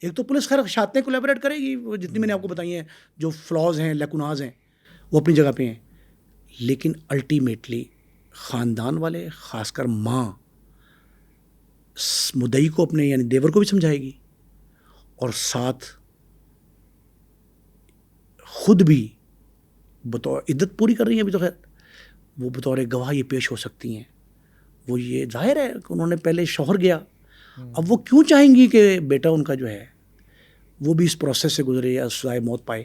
ایک تو پولیس خیر شاطیں کولیبریٹ کرے گی, وہ جتنی میں نے آپ کو بتائی ہیں جو فلاز ہیں, لیکوناز ہیں, وہ اپنی جگہ پہ ہیں. لیکن الٹیمیٹلی خاندان والے, خاص کر ماں, مدعی کو اپنے یعنی دیور کو بھی سمجھائے گی, اور ساتھ خود بھی بطور عدت پوری کر رہی ہیں ابھی تو خیر, وہ بطور گواہ یہ پیش ہو سکتی ہیں. وہ یہ ظاہر ہے کہ انہوں نے پہلے شوہر گیا, اب وہ کیوں چاہیں گی کہ بیٹا ان کا جو ہے وہ بھی اس پروسیس سے گزرے یا سزائے موت پائے.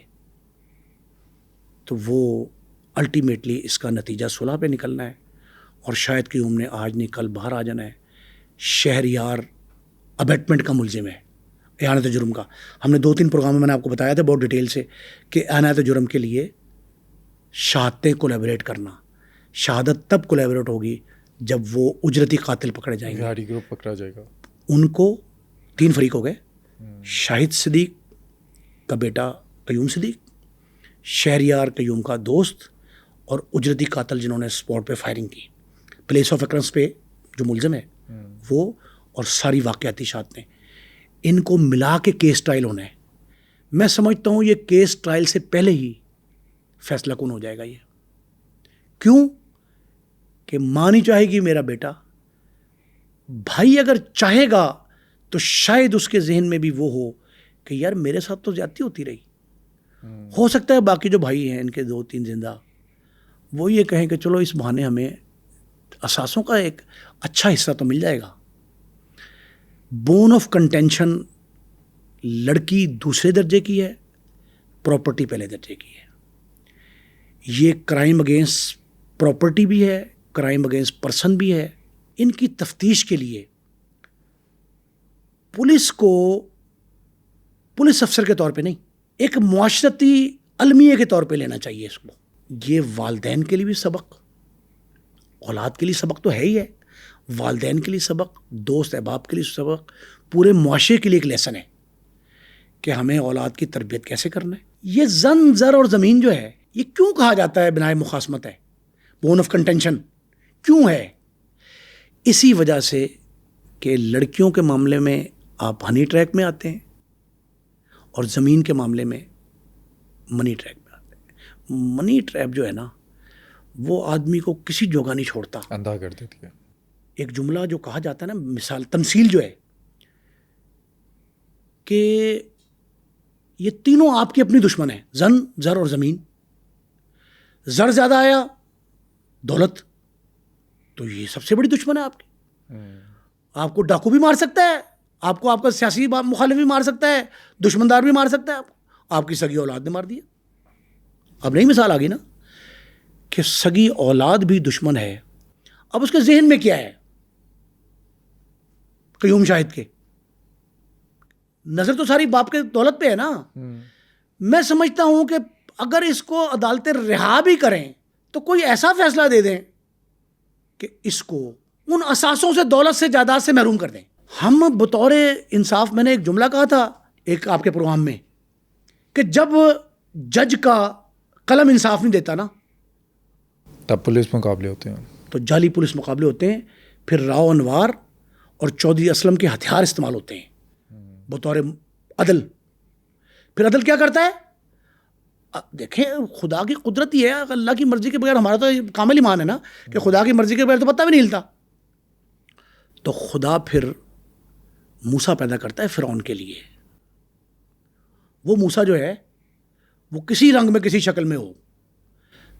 تو وہ الٹیمیٹلی اس کا نتیجہ صلح پہ نکلنا ہے, اور شاید کہ نے آج نہیں کل باہر آ جانا ہے. شہریار ابیٹمنٹ کا ملزم ہے, اعانت جرم کا. ہم نے 2-3 پروگراموں میں نے آپ کو بتایا تھا بہت ڈیٹیل سے کہ اعانت جرم کے لیے شہادتیں کولیبریٹ کرنا, شہادت تب کولیبریٹ ہوگی جب وہ اجرتی قاتل پکڑے جائیں گے. بہاری گروپ پکڑا جائے گا. ان کو 3 فریق ہو گئے, شاہد صدیق کا بیٹا قیوم صدیق, شہریار قیوم کا دوست, اور اجرتی قاتل جنہوں نے اسپاٹ پہ فائرنگ کی, پلیس آف اکرنس پہ جو ملزم ہے وہ, اور ساری واقعاتی شہادتیں. ان کو ملا کے کیس ٹرائل ہونا ہے. میں سمجھتا ہوں یہ کیس ٹرائل سے پہلے ہی فیصلہ کن ہو جائے گا. یہ کیوں کہ ماں نہیں چاہے گی میرا بیٹا, بھائی اگر چاہے گا تو شاید اس کے ذہن میں بھی وہ ہو کہ یار میرے ساتھ تو زیادتی ہوتی رہی. ہو سکتا ہے باقی جو بھائی ہیں ان کے 2-3 زندہ وہ یہ کہیں کہ چلو اس بہانے ہمیں اثاثوں کا ایک اچھا حصہ تو مل جائے گا. بون آف کنٹینشن لڑکی دوسرے درجے کی ہے, پراپرٹی پہلے درجے کی ہے. یہ کرائم اگینسٹ پراپرٹی بھی ہے, کرائم اگینسٹ پرسن بھی ہے. ان کی تفتیش کے لیے پولیس کو پولیس افسر کے طور پہ نہیں, ایک معاشرتی المیہ کے طور پہ لینا چاہیے اس کو. یہ والدین کے لیے بھی سبق, اولاد کے لیے سبق تو ہے ہی ہے, والدین کے لیے سبق, دوست احباب کے لیے سبق, پورے معاشرے کے لیے ایک لیسن ہے کہ ہمیں اولاد کی تربیت کیسے کرنا ہے. یہ زن زر اور زمین جو ہے یہ کیوں کہا جاتا ہے بنائے مخاصمت ہے, بون آف کنٹینشن کیوں ہے؟ اسی وجہ سے کہ لڑکیوں کے معاملے میں آپ ہنی ٹریک میں آتے ہیں اور زمین کے معاملے میں منی ٹریک میں آتے ہیں. منی ٹریپ جو ہے نا وہ آدمی کو کسی جگہ نہیں چھوڑتا, اندھا کر دیتی ہے. ایک جملہ جو کہا جاتا ہے نا, مثال تمثیل جو ہے کہ یہ تینوں آپ کی اپنی دشمن ہیں, زن, زر اور زمین. زر زیادہ آیا دولت تو یہ سب سے بڑی دشمن ہے آپ کی. آپ کو ڈاکو بھی مار سکتا ہے, آپ کو آپ کا سیاسی مخالف بھی مار سکتا ہے, دشمندار بھی مار سکتا ہے. آپ کی سگی اولاد نے مار دیا. اب نئی مثال آ گئی نا کہ سگی اولاد بھی دشمن ہے. اب اس کے ذہن میں کیا ہے؟ قیوم شاہد کے نظر تو ساری باپ کے دولت پہ ہے نا. میں سمجھتا ہوں کہ اگر اس کو عدالتیں رہا بھی کریں تو کوئی ایسا فیصلہ دے دیں کہ اس کو ان اثاثوں سے, دولت سے, جائیداد سے محروم کر دیں. ہم بطور انصاف, میں نے ایک جملہ کہا تھا ایک آپ کے پروگرام میں کہ جب جج کا قلم انصاف نہیں دیتا نا تب پولیس مقابلے ہوتے ہیں, تو جعلی پولیس مقابلے ہوتے ہیں. پھر راؤ انوار اور چودھری اسلم کے ہتھیار استعمال ہوتے ہیں بطور عدل. پھر عدل کیا کرتا ہے؟ دیکھیں خدا کی قدرت ہی ہے, اللہ کی مرضی کے بغیر, ہمارا تو کامل ایمان ہے نا کہ خدا کی مرضی کے بغیر تو پتہ بھی نہیں ہلتا. تو خدا پھر موسیٰ پیدا کرتا ہے فرعون کے لیے. وہ موسیٰ جو ہے وہ کسی رنگ میں کسی شکل میں ہو.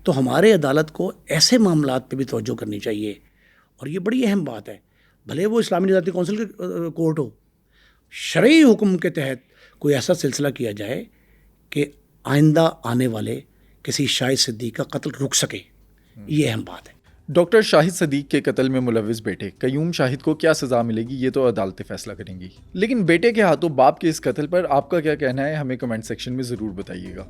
تو ہمارے عدالت کو ایسے معاملات پہ بھی توجہ کرنی چاہیے اور یہ بڑی اہم بات ہے، بھلے وہ اسلامی نظارتی کونسل کے کورٹ ہو، شرعی حکم کے تحت کوئی ایسا سلسلہ کیا جائے کہ آئندہ آنے والے کسی شاہد صدیق کا قتل رک سکے، یہ اہم بات ہے۔ ڈاکٹر شاہد صدیق کے قتل میں ملوث بیٹے قیوم شاہد کو کیا سزا ملے گی یہ تو عدالتیں فیصلہ کریں گی، لیکن بیٹے کے ہاتھوں باپ کے اس قتل پر آپ کا کیا کہنا ہے ہمیں کمنٹ سیکشن میں ضرور بتائیے گا۔